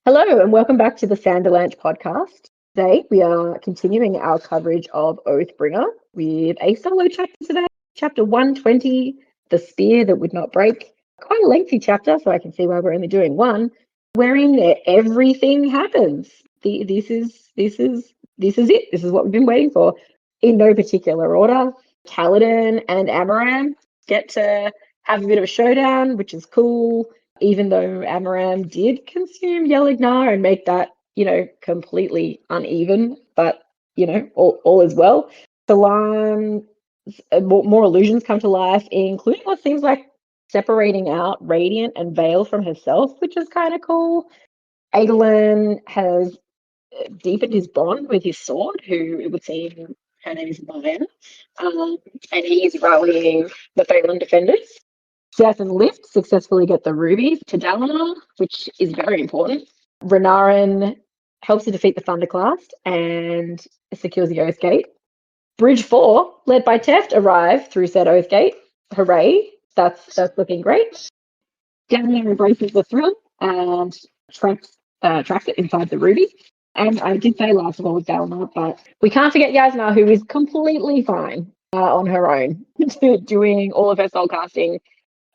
Hello, and welcome back to the Sanderlanche podcast. Today, we are continuing our coverage of Oathbringer with a solo chapter today, chapter 120, The Spear That Would Not Break. Quite a lengthy chapter, so I can see why we're only doing one, wherein everything happens. This is it. This is what we've been waiting for. In no particular order, Kaladin and Amaram get to have a bit of a showdown, which is cool. Even though Amaram did consume Yelignar and make that, completely uneven, but, all is well. Salam, more illusions come to life, including what seems like separating out Radiant and Veil from herself, which is kind of cool. Adolin has deepened his bond with his sword, who it would seem her name is Maya, and he's rallying the Thaylen defenders. Seth and Lift successfully get the rubies to Dalinar, which is very important. Renarin helps to defeat the Thunderclast and secures the Oathgate. Bridge 4, led by Teft, arrive through said Oathgate. Hooray, that's looking great. Dalinar embraces the thrill and tracks it inside the ruby. And I did say last of all with Dalinar, but we can't forget Yasna, who is completely fine on her own, doing all of her soul casting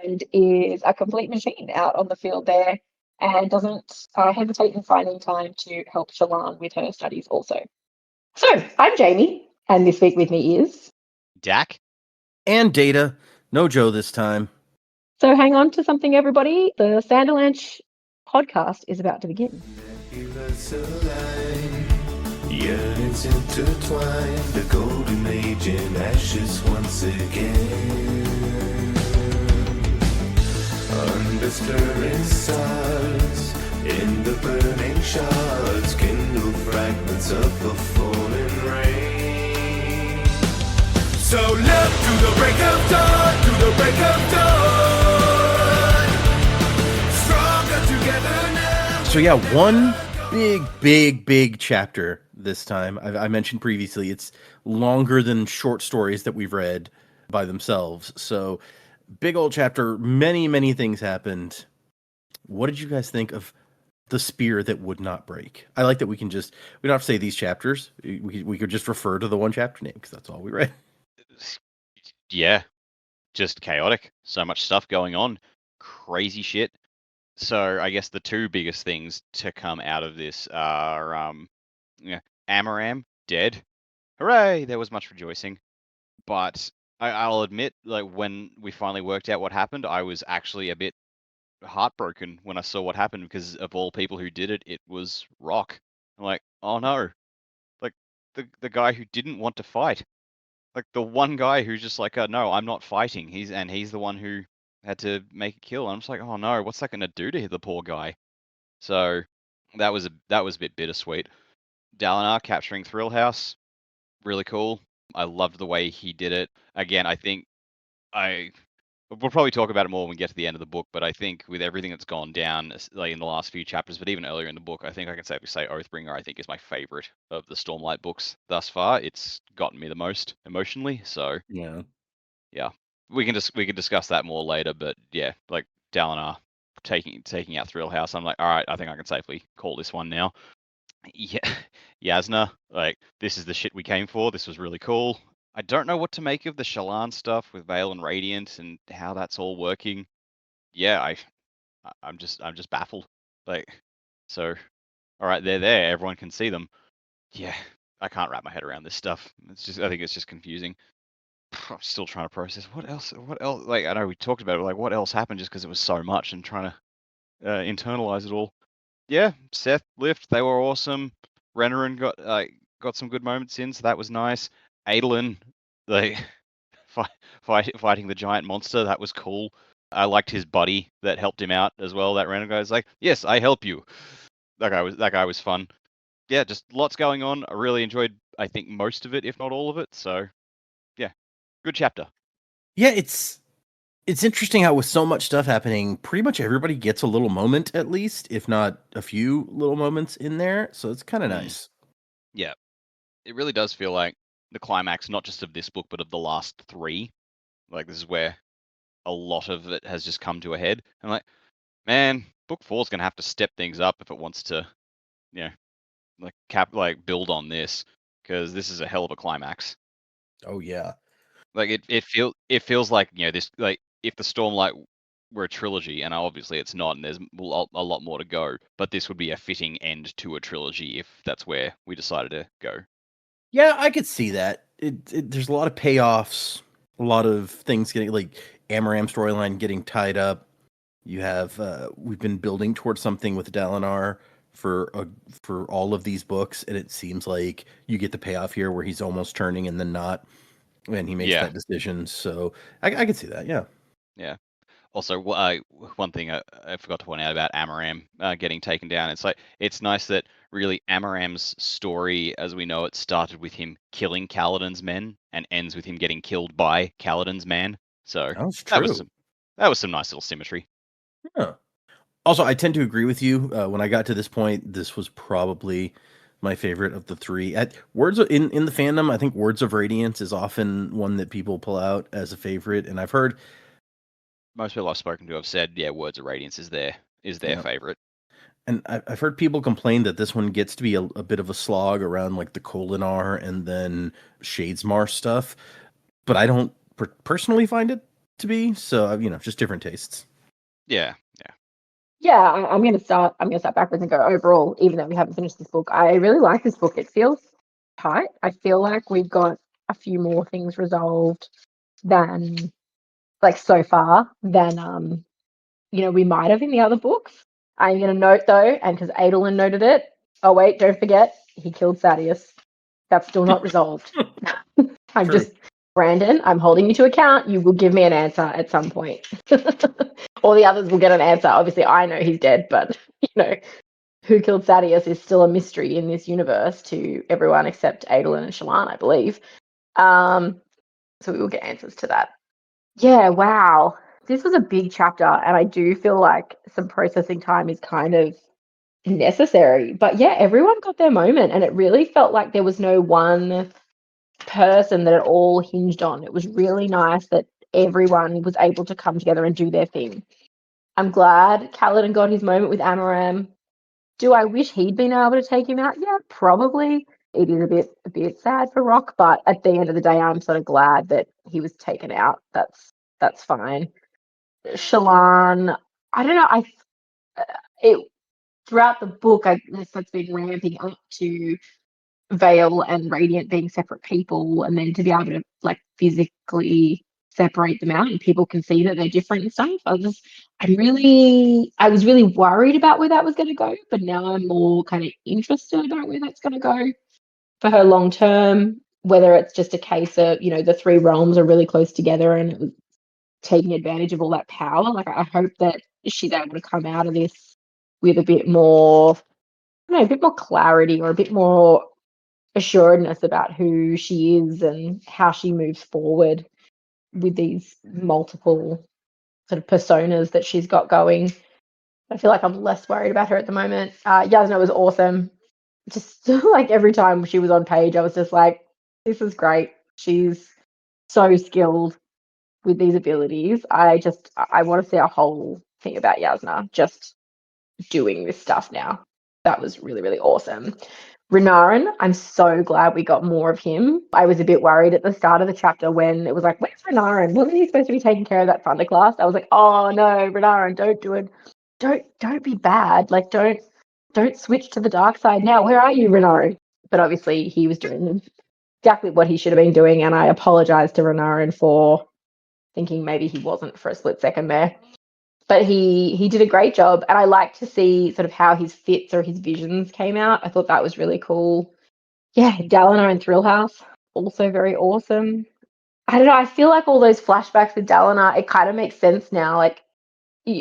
and is a complete machine out on the field there and doesn't hesitate in finding time to help Shallan with her studies also. So, I'm Jamie, and this week with me is... Dak? And Data. No Joe this time. So hang on to something, everybody. The Sanderlanche podcast is about to begin. Yearnings intertwined, the golden age in ashes once again. Under stirring stars, in the burning shards, kindle fragments of the falling rain. So look to the break of dawn, to the break of dawn. Stronger together now. So yeah, one big chapter this time. I mentioned previously, it's longer than short stories that we've read by themselves. So big old chapter, many things happened. What did you guys think of The Spear That Would Not Break? I like that we don't have to say these chapters. We could just refer to the one chapter name because that's all we read. Yeah, just chaotic. So much stuff going on. Crazy shit. So I guess the two biggest things to come out of this are Amaram dead. Hooray! There was much rejoicing. But I'll admit, like, when we finally worked out what happened, I was actually a bit heartbroken when I saw what happened because of all people who did it, it was Rock. I'm like, oh no. Like, the guy who didn't want to fight. Like, the one guy who's just like, no, I'm not fighting. He's the one who had to make a kill. And I'm just like, oh no, what's that going to do to the poor guy? So that was a bit bittersweet. Dalinar capturing Thrill House, really cool. I loved the way he did it. Again, I think we'll probably talk about it more when we get to the end of the book, but I think with everything that's gone down, like in the last few chapters, but even earlier in the book, I think I can safely say Oathbringer, I think, is my favorite of the Stormlight books thus far. It's gotten me the most emotionally, so yeah. We can discuss that more later, but yeah, like Dalinar taking out Thrill House, I'm like, all right, I think I can safely call this one now. Yeah, Yasna, like, this is the shit we came for. This was really cool. I don't know what to make of the Shallan stuff with Veil and Radiant and how that's all working. Yeah, I'm just baffled. Like, so, all right, they're there. Everyone can see them. Yeah, I can't wrap my head around this stuff. I think it's just confusing. I'm still trying to process what else. Like, I know we talked about it. Like, what else happened? Just because it was so much, and trying to internalize it all. Yeah, Seth, Lift, they were awesome. Renarin got some good moments in, so that was nice. Adolin, like fighting the giant monster, that was cool. I liked his buddy that helped him out as well. That random guy was like, "Yes, I help you." That guy was fun. Yeah, just lots going on. I really enjoyed, I think, most of it, if not all of it. So, yeah, good chapter. Yeah, it's interesting how with so much stuff happening, pretty much everybody gets a little moment at least, if not a few little moments in there. So it's kind of nice. Yeah, it really does feel like the climax, not just of this book, but of the last three. Like, this is where a lot of it has just come to a head. I'm like, man, book 4 is going to have to step things up if it wants to, you know, like build on this, because this is a hell of a climax. Oh yeah. Like it feels like, you know, this, like, if the Stormlight were a trilogy, and obviously it's not, and there's a lot more to go, but this would be a fitting end to a trilogy if that's where we decided to go. Yeah, I could see that. There's a lot of payoffs, a lot of things getting, like, Amaram storyline getting tied up. You have we've been building towards something with Dalinar for all of these books, and it seems like you get the payoff here where he's almost turning and then not, and he makes Yeah. that decision. So I could see that. Yeah. Yeah. Also, one thing I forgot to point out about Amaram getting taken down. It's like, it's nice that really Amaram's story, as we know it, started with him killing Kaladin's men and ends with him getting killed by Kaladin's man. So That's that true. was some nice little symmetry. Yeah. Also, I tend to agree with you. When I got to this point, this was probably my favorite of the three. At in the fandom, I think Words of Radiance is often one that people pull out as a favorite, and I've heard Most people I've spoken to have said, yeah, Words of Radiance is their Yeah. favorite. And I've heard people complain that this one gets to be a bit of a slog around, like, the Kholinar and then Shadesmar stuff, but I don't personally find it to be. So, just different tastes. Yeah. Yeah, I'm gonna start backwards and go overall, even though we haven't finished this book. I really like this book. It feels tight. I feel like we've got a few more things resolved than, like, so far than we might have in the other books. I'm gonna note though, and because Adolin noted it. Oh wait, don't forget, he killed Thaddeus. That's still not resolved. I'm True. just Brandon, I'm holding you to account. You will give me an answer at some point. All the others will get an answer. Obviously, I know he's dead, but who killed Thaddeus is still a mystery in this universe to everyone except Adolin and Shallan, I believe. So we will get answers to that. Yeah, wow. This was a big chapter, and I do feel like some processing time is kind of necessary. But yeah, everyone got their moment, and it really felt like there was no one person that it all hinged on. It was really nice that everyone was able to come together and do their thing. I'm glad Kaladin got his moment with Amaram. Do I wish he'd been able to take him out? Yeah, probably. It is a bit sad for Rock, but at the end of the day, I'm sort of glad that he was taken out. That's fine. Shallan, I don't know. It throughout the book, I guess that's been ramping up to Veil and Radiant being separate people, and then to be able to, like, physically separate them out and people can see that they're different and stuff. I was really worried about where that was going to go, but now I'm more kind of interested about where that's going to go for her long term, whether it's just a case of, the three realms are really close together and it was taking advantage of all that power. Like, I hope that she's able to come out of this with a bit more, a bit more clarity or a bit more assuredness about who she is and how she moves forward with these multiple sort of personas that she's got going. I feel like I'm less worried about her at the moment. Yasna was awesome. Just like every time she was on page, I was just like, this is great. She's so skilled with these abilities. I want to see a whole thing about Yasna just doing this stuff now. That was really, really awesome. Renarin, I'm so glad we got more of him. I was a bit worried at the start of the chapter when it was like, where's Renarin? Wasn't he supposed to be taking care of that Thunderclast? I was like, oh no, Renarin, don't do it. Don't be bad. Like, don't switch to the dark side now. Where are you, Renarin? But obviously he was doing exactly what he should have been doing, and I apologize to Renarin for thinking maybe he wasn't for a split second there. But he did a great job, and I like to see sort of how his fits or his visions came out. I thought that was really cool. Yeah, Dalinar and Thrill House, also very awesome. I don't know, I feel like all those flashbacks with Dalinar, it kind of makes sense now. Like,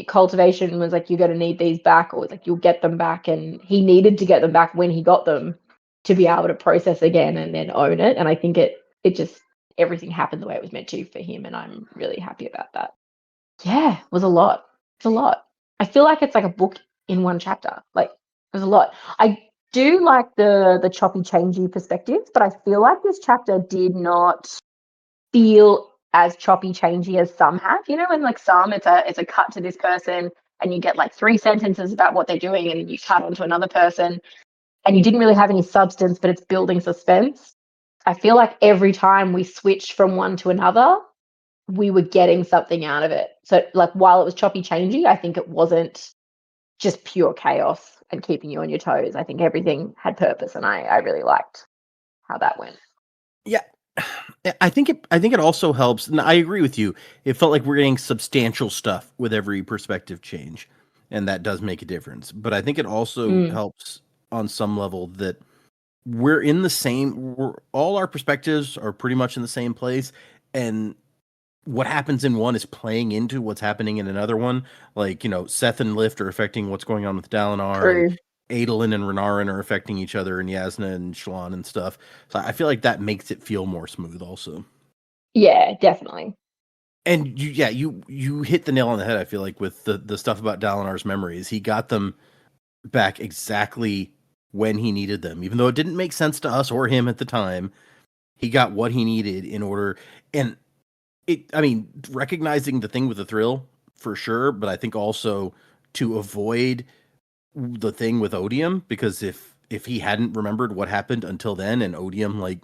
cultivation was like, you're going to need these back, or like, you'll get them back, and he needed to get them back when he got them to be able to process again and then own it. And I think it just, everything happened the way it was meant to for him, and I'm really happy about that. Yeah, it was a lot. It's a lot. I feel like it's like a book in one chapter. Like, there's a lot. I do like the choppy, changey perspectives, but I feel like this chapter did not feel as choppy, changey as some have. When like some, it's a cut to this person, and you get like 3 sentences about what they're doing, and you cut onto another person, and you didn't really have any substance, but it's building suspense. I feel like every time we switched from one to another, we were getting something out of it. So, like, while it was choppy changey, I think it wasn't just pure chaos and keeping you on your toes. I think everything had purpose, and I really liked how that went. Yeah. I think it also helps, and I agree with you. It felt like we're getting substantial stuff with every perspective change, and that does make a difference. But I think it also helps on some level that we're in the same. All our perspectives are pretty much in the same place, and what happens in one is playing into what's happening in another one. Like, Seth and Lift are affecting what's going on with Dalinar, and True. Adolin and Renarin are affecting each other, and Yasna and Shallan and stuff. So I feel like that makes it feel more smooth also. Yeah, definitely. And you hit the nail on the head, I feel like, with the stuff about Dalinar's memories. He got them back exactly when he needed them. Even though it didn't make sense to us or him at the time, he got what he needed in order. And recognizing the thing with the thrill, for sure, but I think also to avoid the thing with Odium, because if he hadn't remembered what happened until then, and Odium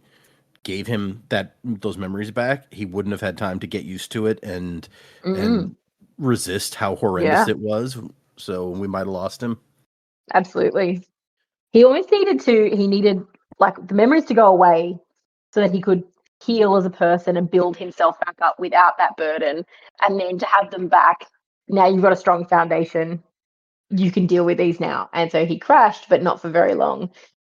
gave him those memories back, he wouldn't have had time to get used to it and resist how horrendous it was. So we might have lost him. Absolutely. He almost needed like the memories to go away so that he could heal as a person and build himself back up without that burden. And then to have them back, now you've got a strong foundation. You can deal with these now. And so he crashed, but not for very long.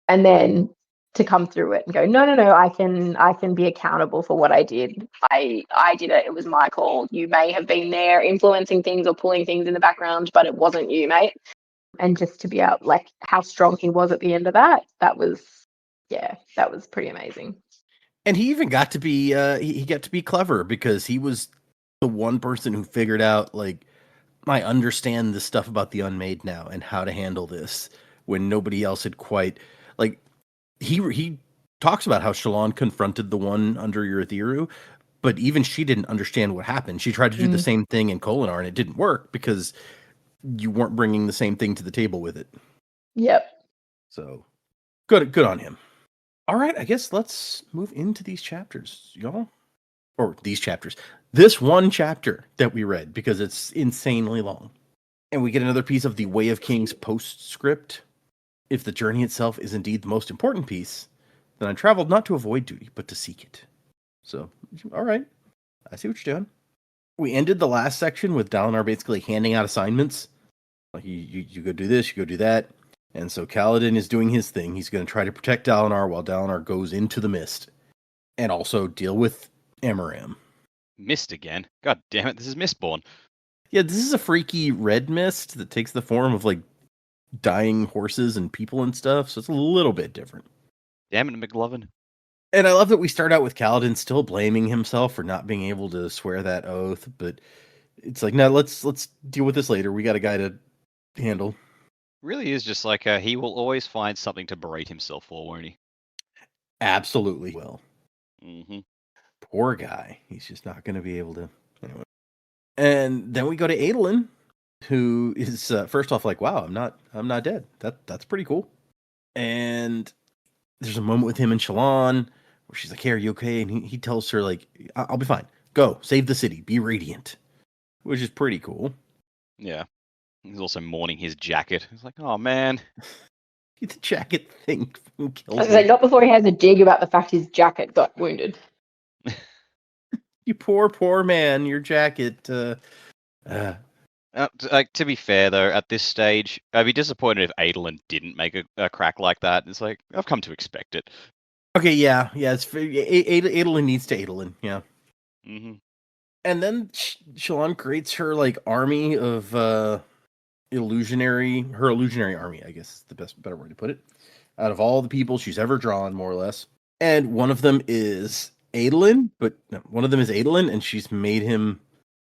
And then to come through it and go, no, I can be accountable for what I did. I did it. It was my call. You may have been there influencing things or pulling things in the background, but it wasn't you, mate. And just to be out, like, how strong he was at the end of that was pretty amazing. And he even got to be he got to be clever, because he was the one person who figured out, like, I understand this stuff about the Unmade now and how to handle this, when nobody else had quite, like, he talks about how Shallan confronted the one under Urithiru, but even she didn't understand what happened. She tried to do the same thing in Kholinar, and it didn't work because you weren't bringing the same thing to the table with it. Yep. So good on him. All right, I guess let's move into these chapters, y'all. Or these chapters. This one chapter that we read, because it's insanely long. And we get another piece of the Way of Kings postscript. If the journey itself is indeed the most important piece, then I traveled not to avoid duty, but to seek it. So, all right. I see what you're doing. We ended the last section with Dalinar basically handing out assignments. Like, you go do this, you go do that. And so Kaladin is doing his thing. He's going to try to protect Dalinar while Dalinar goes into the mist. And also deal with Amaram. Mist again? God damn it, this is Mistborn. Yeah, this is a freaky red mist that takes the form of, like, dying horses and people and stuff. So it's a little bit different. Damn it, McLovin. And I love that we start out with Kaladin still blaming himself for not being able to swear that oath. But it's like, no, let's deal with this later. We got a guy to handle. Really is just like he will always find something to berate himself for, won't he? Absolutely will. Mm-hmm. Poor guy. He's just not going to be able to. Anyway. And then we go to Adolin, who is first off like, "Wow, I'm not dead. That's pretty cool." And there's a moment with him and Shallan where she's like, "Hey, are you okay?" And he tells her, like, "I'll be fine. Go save the city. Be radiant," which is pretty cool. Yeah. He's also mourning his jacket. He's like, oh, man. The jacket thing killed I was me. like, not before he has a dig about the fact his jacket got wounded. You poor man. Your jacket. Like, to be fair, though, at this stage, I'd be disappointed if Adolin didn't make a crack like that. It's like, I've come to expect it. Okay, yeah. It's Adolin needs to Adolin, yeah. Mm-hmm. And then Shallan creates her, like, army of illusionary army, I guess is the better word to put it, out of all the people she's ever drawn, more or less. And one of them is Adolin, and she's made him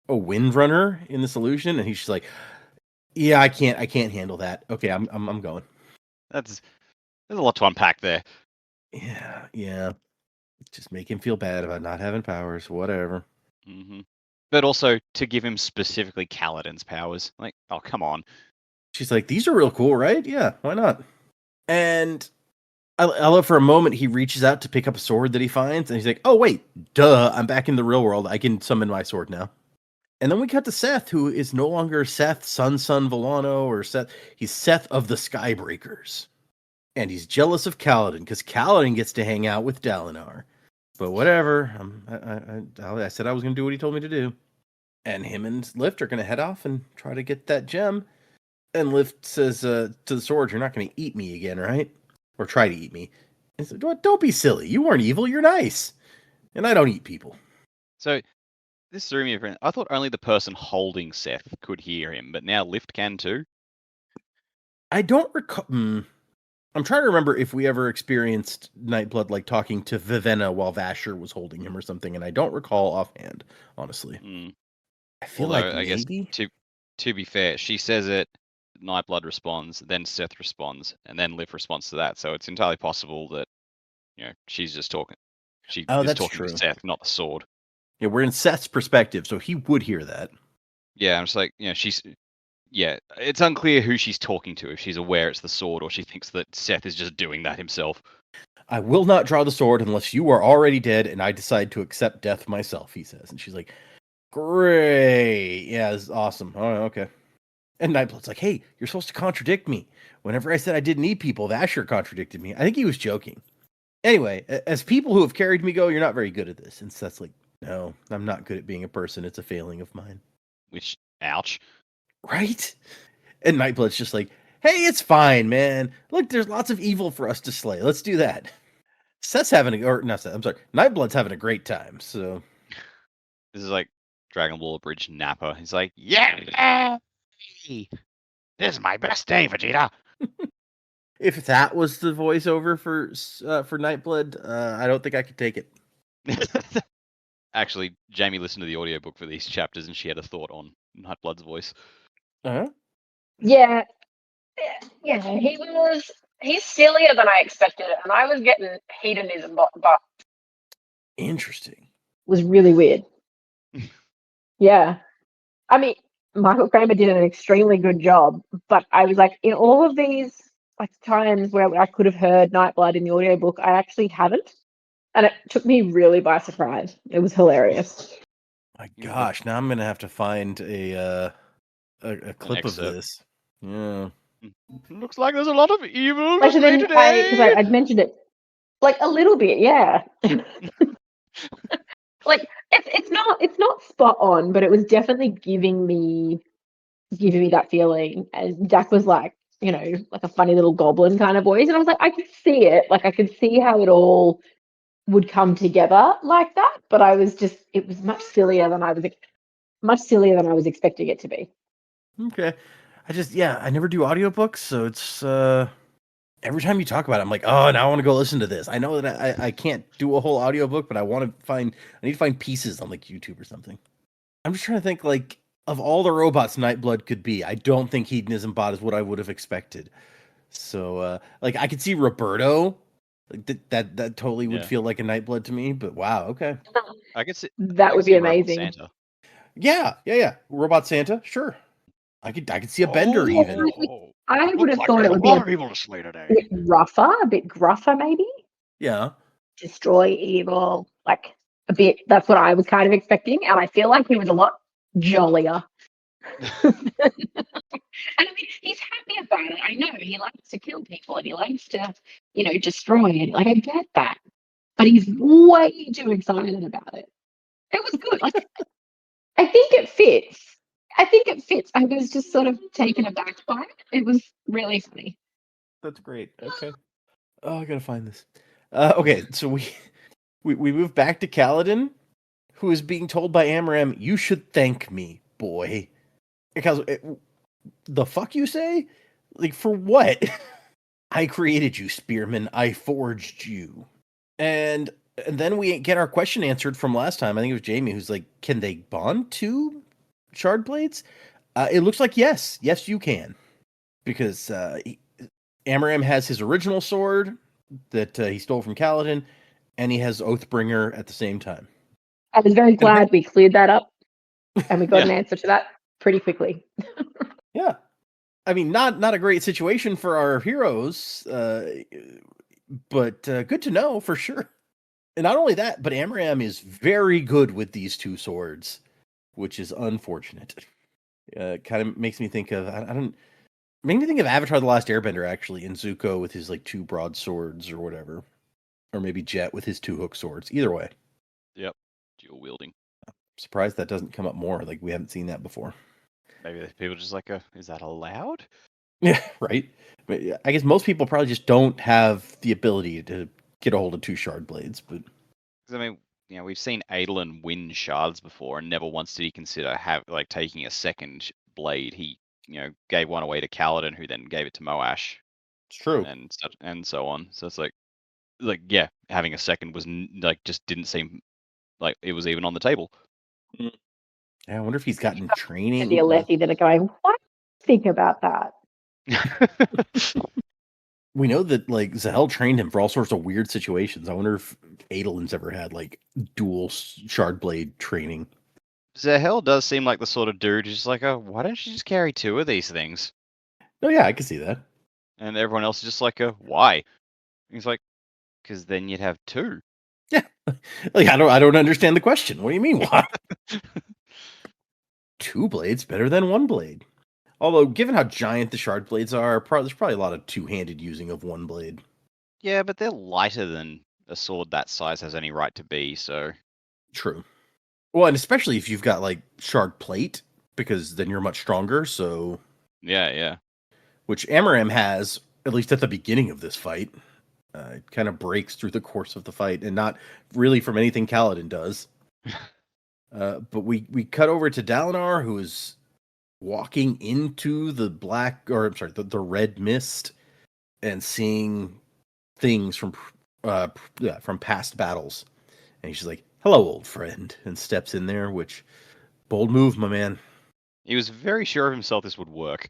a Windrunner in this illusion, and he's just like, yeah, I can't handle that. Okay, I'm going. There's a lot to unpack there. Yeah. Just make him feel bad about not having powers, whatever. Mm-hmm. But also to give him specifically Kaladin's powers. Like, oh, come on. She's like, these are real cool, right? Yeah, why not? And I love for a moment he reaches out to pick up a sword that he finds, and he's like, oh, wait, duh, I'm back in the real world. I can summon my sword now. And then we cut to Seth, who is no longer Seth, son Villano, or Seth. He's Seth of the Skybreakers. And he's jealous of Kaladin, because Kaladin gets to hang out with Dalinar. But whatever. I said I was going to do what he told me to do. And him and Lift are going to head off and try to get that gem. And Lift says to the sword, you're not going to eat me again, right? Or try to eat me. And said, don't be silly. You weren't evil. You're nice. And I don't eat people. So this threw me. I thought only the person holding Seth could hear him, but now Lift can too. I don't recall. I'm trying to remember if we ever experienced Nightblood like talking to Vivenna while Vasher was holding him or something, and I don't recall offhand, honestly. I feel Although, like I guess maybe. to be fair, she says it. Nightblood responds, then Seth responds, and then Liv responds to that. So it's entirely possible that she's just talking. She is talking true. to Seth, not the sword. Yeah, we're in Seth's perspective, so he would hear that. Yeah, I'm just like, she's. Yeah, it's unclear who she's talking to. If she's aware it's the sword, or she thinks that Seth is just doing that himself. I will not draw the sword unless you are already dead, and I decide to accept death myself. He says, and she's like, "Great, yeah, this is awesome. Oh, okay." And Nightblood's like, hey, you're supposed to contradict me. Whenever I said I didn't need people, Vasher contradicted me. I think he was joking. Anyway, as people who have carried me go, you're not very good at this. And Seth's like, no, I'm not good at being a person. It's a failing of mine. Which, ouch. Right? And Nightblood's just like, hey, it's fine, man. Look, there's lots of evil for us to slay. Let's do that. Seth's having Nightblood's having a great time, so. This is like Dragon Ball Abridged Nappa. He's like, yeah! This is my best day, Vegeta. If that was the voiceover for Nightblood, I don't think I could take it. Actually, Jamie listened to the audiobook for these chapters, and she had a thought on Nightblood's voice. Uh-huh. Yeah, he's sillier than I expected, and I was getting hedonism, but Interesting. it was really weird. Yeah, I mean, Michael Kramer did an extremely good job, but I was like, in all of these like times where I could have heard Nightblood in the audiobook, I actually haven't, and it took me really by surprise. It was hilarious. My gosh, now I'm gonna have to find a clip of this. Yeah, Looks like there's a lot of evil Especially today. because I'd mentioned it like a little bit, yeah. Like it's not spot on, but it was definitely giving me that feeling. And Jack was like, like a funny little goblin kind of voice, and I was like, I could see it. Like I could see how it all would come together like that. But it was much sillier than I was expecting it to be. Okay. I never do audiobooks, so it's every time you talk about it, I'm like, oh, now I want to go listen to this. I know that I can't do a whole audiobook, but I need to find pieces on like YouTube or something. I'm just trying to think like of all the robots Nightblood could be, I don't think Hedonism Bot is what I would have expected. So like I could see Roberto, like that totally would feel like a Nightblood to me, but wow, okay. I could see that would be amazing. Santa. Yeah. Robot Santa, sure. I could see a Bender even. I would have thought it would be a people to slay today. a bit gruffer maybe. Yeah. Destroy evil, like a bit. That's what I was kind of expecting, and I feel like he was a lot jollier. And I mean, he's happy about it. I know he likes to kill people and he likes to, destroy it. Like I get that, but he's way too excited about it. It was good. Like I think it fits. I was just sort of taken aback by it. It was really funny. That's great. Okay. Oh, I gotta find this. Okay, so we move back to Kaladin, who is being told by Amram, "You should thank me, boy." Because the fuck you say? Like for what? I created you, Spearman. I forged you. And then we get our question answered from last time. I think it was Jamie who's like, "Can they bond to shard blades?" It looks like yes. Yes, you can. Because Amram has his original sword that he stole from Kaladin, and he has Oathbringer at the same time. I was very glad we cleared that up. And we got an Yeah. answer to that pretty quickly. Yeah. I mean, not a great situation for our heroes, but good to know for sure. And not only that, but Amram is very good with these two swords, which is unfortunate. Kind of makes me think of I don't make me think of Avatar: The Last Airbender actually, in Zuko with his like two broadswords or whatever, or maybe Jet with his two hook swords. Either way, Yep. Dual wielding. surprised that doesn't come up more. Like we haven't seen that before. Maybe the people just like, is that allowed? Yeah, right. But yeah, I guess most people probably just don't have the ability to get a hold of two shard blades. But 'Cause, I mean, we've seen Adolin win shards before, and never once did he consider taking a second blade. He, gave one away to Kaladin, who then gave it to Moash, it's true. and so on. So it's like yeah, having a second was just didn't seem like it was even on the table. Yeah, I wonder if he's gotten And training. the Alethi that are going, what do you think about that? We know that like Zahel trained him for all sorts of weird situations. I wonder if Adolin's ever had like dual shard blade training. Zahel does seem like the sort of dude who's just like, oh, why don't you just carry two of these things? Oh yeah, I can see that. And everyone else is just like, why? He's like, because then you'd have two. Yeah, like I don't understand the question. What do you mean why? Two blades better than one blade. Although, given how giant the shard blades are, there's probably a lot of two-handed using of one blade. Yeah, but they're lighter than a sword that size has any right to be, so... True. Well, and especially if you've got, like, shard plate, because then you're much stronger, so... Yeah. Which Amaram has, at least at the beginning of this fight. It kind of breaks through the course of the fight, and not really from anything Kaladin does. But we cut over to Dalinar, who is walking into the the red mist and seeing things from past battles. And he's just like, hello, old friend, and steps in there, which bold move, my man. He was very sure of himself this would work.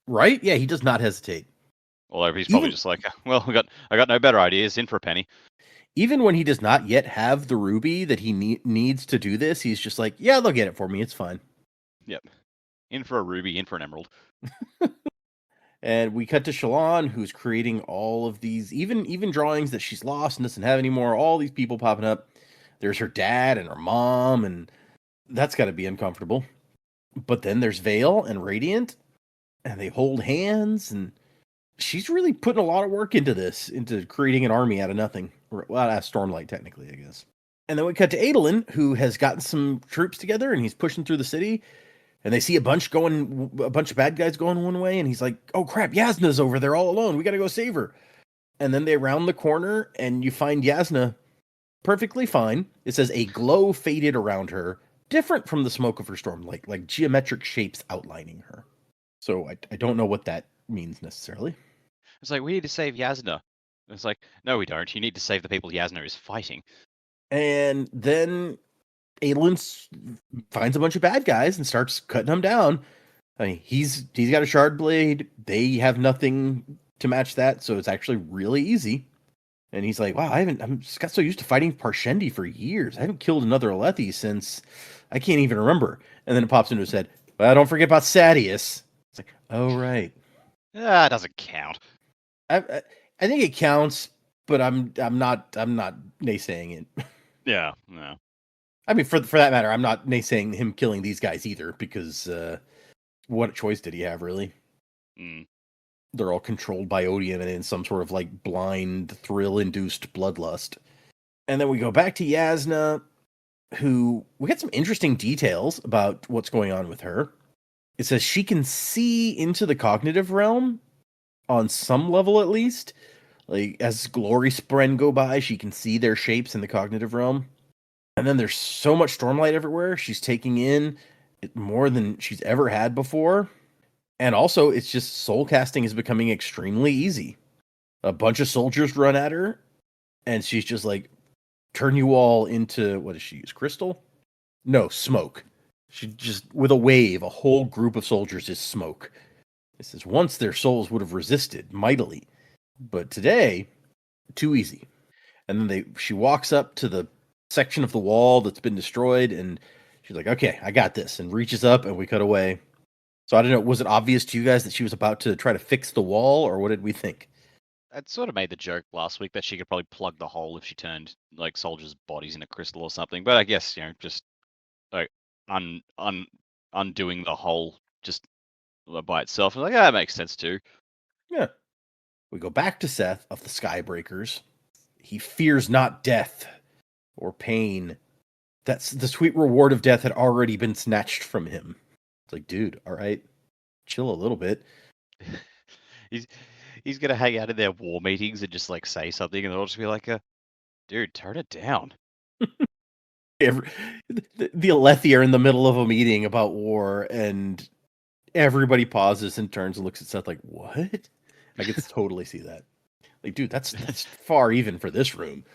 Right? Yeah, he does not hesitate. Although he's probably just like, well, I got no better ideas, in for a penny. Even when he does not yet have the ruby that he needs to do this, he's just like, yeah, they'll get it for me, it's fine. Yep. In for a ruby, in for an emerald. And we cut to Shallan, who's creating all of these, even drawings that she's lost and doesn't have anymore. All these people popping up. There's her dad and her mom, and that's got to be uncomfortable. But then there's Vale and Radiant, and they hold hands, and she's really putting a lot of work into this, into creating an army out of nothing. Well, out of Stormlight, technically, I guess. And then we cut to Adolin, who has gotten some troops together, and he's pushing through the city. And they see a bunch of bad guys going one way, and he's like, oh crap, Yasna's over there all alone. We got to go save her. And then they round the corner, and you find Yasna perfectly fine. It says a glow faded around her, different from the smoke of her storm, like geometric shapes outlining her. So I don't know what that means necessarily. It's like, we need to save Yasna. It's like, no, we don't. You need to save the people Yasna is fighting. And then Adolin finds a bunch of bad guys and starts cutting them down. I mean, he's got a shard blade. They have nothing to match that, so it's actually really easy. And he's like, wow, I'm just got so used to fighting Parshendi for years. I haven't killed another Alethi since I can't even remember. And then it pops into his head, well, don't forget about Sadius. It's like, oh, right. It doesn't count. I think it counts, but I'm not naysaying it. Yeah, no. I mean, for that matter, I'm not naysaying him killing these guys either, because what choice did he have, really? They're all controlled by Odium and in some sort of like blind, thrill-induced bloodlust. And then we go back to Yasna, who we get some interesting details about what's going on with her. It says she can see into the cognitive realm, on some level at least. Like, as glory spren go by, she can see their shapes in the cognitive realm. And then there's so much stormlight everywhere, she's taking in more than she's ever had before. And also, it's just soul casting is becoming extremely easy. A bunch of soldiers run at her, and she's just like, turn you all into, what does she use, crystal? No, smoke. She just, with a wave, a whole group of soldiers is smoke. It says, once their souls would have resisted mightily, but today, too easy. And then she walks up to the section of the wall that's been destroyed, and She's like, okay, I got this, and reaches up, and we cut away. So I don't know, was it obvious to you guys that she was about to try to fix the wall, or what did we think? I'd sort of made the joke last week that she could probably plug the hole if she turned like soldiers' bodies into crystal or something. But I guess just like undoing the hole just by itself. I'm like, that makes sense too. Yeah. We go back to Seth of the Skybreakers. He fears not death or pain. That's the sweet reward of death had already been snatched from him. It's like, dude, all right, chill a little bit. He's gonna hang out in their war meetings and just like say something, and they'll just be like, "Dude, turn it down." The Alethi are in the middle of a meeting about war, and everybody pauses and turns and looks at Seth like, "What?" I can totally see that. Like, dude, that's far even for this room.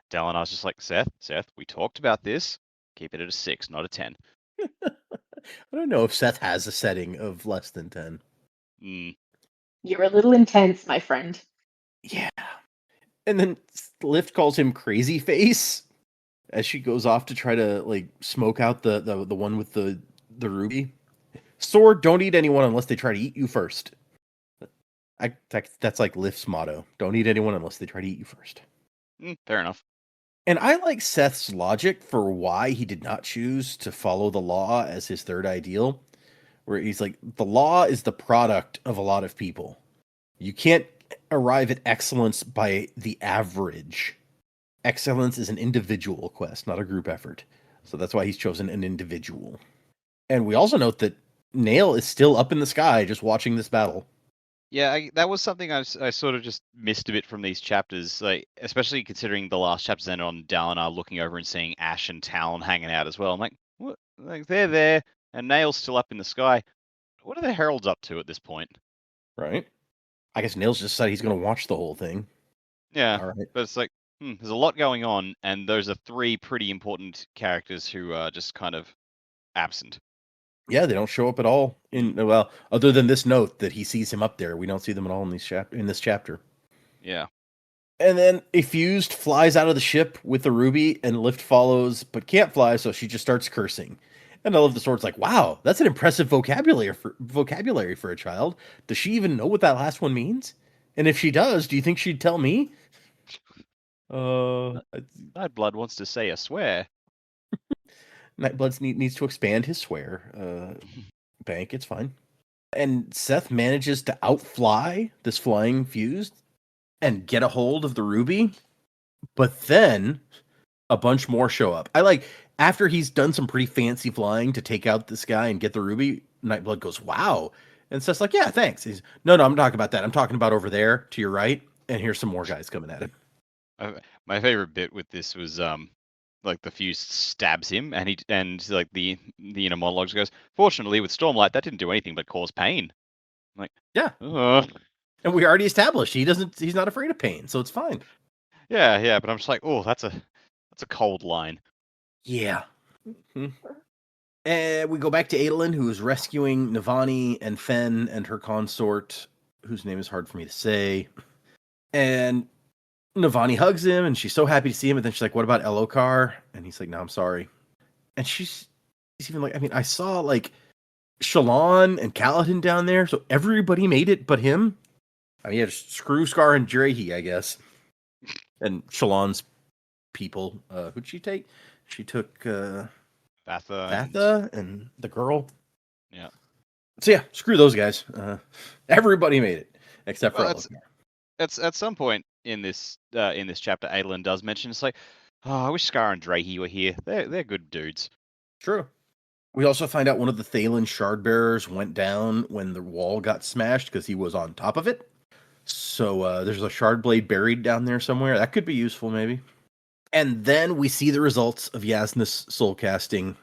Dallin, I was just like, Seth, we talked about this. Keep it at a 6, not a 10. I don't know if Seth has a setting of less than 10. You're a little intense, my friend. Yeah. And then Lift calls him Crazy Face as she goes off to try to like smoke out the one with the ruby. Sword, don't eat anyone unless they try to eat you first. That's like Lift's motto. Don't eat anyone unless they try to eat you first. Fair enough. And I like Seth's logic for why he did not choose to follow the law as his third ideal, where he's like, the law is the product of a lot of people. You can't arrive at excellence by the average. Excellence is an individual quest, not a group effort. So that's why he's chosen an individual. And we also note that Nail is still up in the sky just watching this battle. Yeah, that was something I sort of just missed a bit from these chapters, like especially considering the last chapters ended on Dalinar looking over and seeing Ash and Talon hanging out as well. I'm like, what? Like they're there, and Nail's still up in the sky. What are the heralds up to at this point? Right. I guess Nail's just said he's going to watch the whole thing. Yeah, all right. But it's like, there's a lot going on, and those are 3 pretty important characters who are just kind of absent. Yeah, they don't show up at all. Other than this note that he sees him up there, we don't see them at all in this chapter. Yeah. And then Effused flies out of the ship with the ruby, and Lift follows, but can't fly, so she just starts cursing. And I love the sword's like, wow, that's an impressive vocabulary for a child. Does she even know what that last one means? And if she does, do you think she'd tell me? Nightblood wants to say a swear. Nightblood needs to expand his swear bank. It's fine. And Seth manages to outfly this flying Fused and get a hold of the ruby. But then a bunch more show up. After he's done some pretty fancy flying to take out this guy and get the ruby, Nightblood goes, wow. And Seth's like, yeah, thanks. He's, no, I'm talking about that. I'm talking about over there to your right. And here's some more guys coming at him. My favorite bit with this was like the Fuse stabs him, and like the inner monologues goes, fortunately with Stormlight that didn't do anything but cause pain. I'm like, yeah. And we already established he's not afraid of pain, so it's fine. Yeah, but I'm just like, oh, that's a cold line. Yeah. Mm-hmm. And we go back to Adolin, who is rescuing Navani and Fen and her consort, whose name is hard for me to say. And Navani hugs him, and she's so happy to see him. And then she's like, what about Elokar? And he's like, no, I'm sorry. And she's even like, I mean, I saw like Shallan and Kaladin down there, so everybody made it but him. I mean, yeah, just screw Scar and Drahi, I guess. And Shallan's people. Who'd she take? She took Vatha and the girl. Yeah. So yeah, screw those guys. Everybody made it except for Elokar. At some point in this chapter, Adolin does mention, it's like, oh, I wish Scar and Drahi were here. They're good dudes. True. We also find out one of the Thaylen shard bearers went down when the wall got smashed because he was on top of it. So there's a shard blade buried down there somewhere. That could be useful, maybe. And then we see the results of Yasna's soul casting.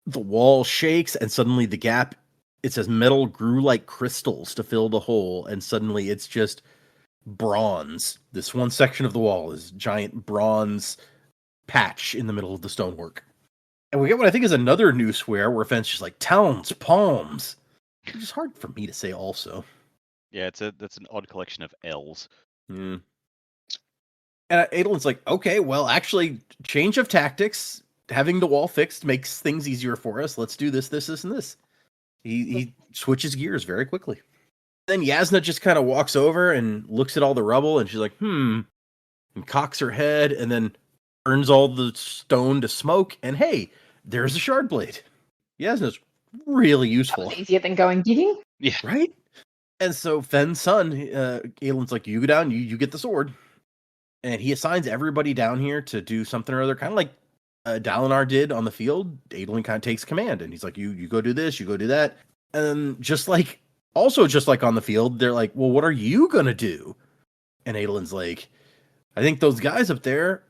The wall shakes, and suddenly the gap, it says metal grew like crystals to fill the hole, and suddenly it's just bronze. This one section of the wall is giant bronze patch in the middle of the stonework. And we get what I think is another new swear where Fenn's just like, towns, palms. Which is hard for me to say also. Yeah, that's an odd collection of L's. And Adolin's like, okay, well, actually, change of tactics. having the wall fixed makes things easier for us. Let's do this, this, this, and this. He switches gears very quickly. Then Yasna just kind of walks over and looks at all the rubble, and she's like, and cocks her head, and then turns all the stone to smoke, and hey, there's a shard blade. Yasna's really That useful. was easier than going digging. Yeah. Right? And so Fenn's son, Aelin's like, you go down, you get the sword. And he assigns everybody down here to do something or other, kind of like Dalinar did on the field. Aelin kind of takes command, and he's like, you go do this, you go do that. And just like on the field, they're like, well, what are you going to do? And Aelin's like, I think those guys up there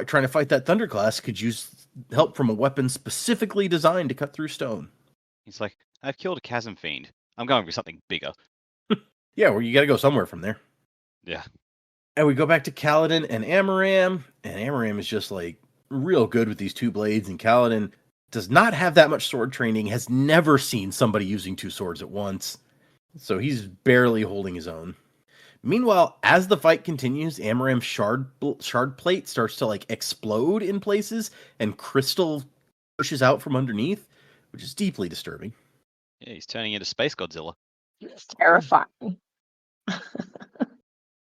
trying to fight that Thunderclass could use help from a weapon specifically designed to cut through stone. He's like, I've killed a chasm fiend. I'm going for something bigger. Yeah, well, you got to go somewhere from there. Yeah. And we go back to Kaladin and Amaram, and Amaram is just like real good with these two blades, and Kaladin does not have that much sword training, has never seen somebody using two swords at once, so he's barely holding his own. Meanwhile, as the fight continues, Amaram's shard plate starts to like explode in places, and crystal pushes out from underneath, which is deeply disturbing. Yeah, he's turning into Space Godzilla. It's terrifying.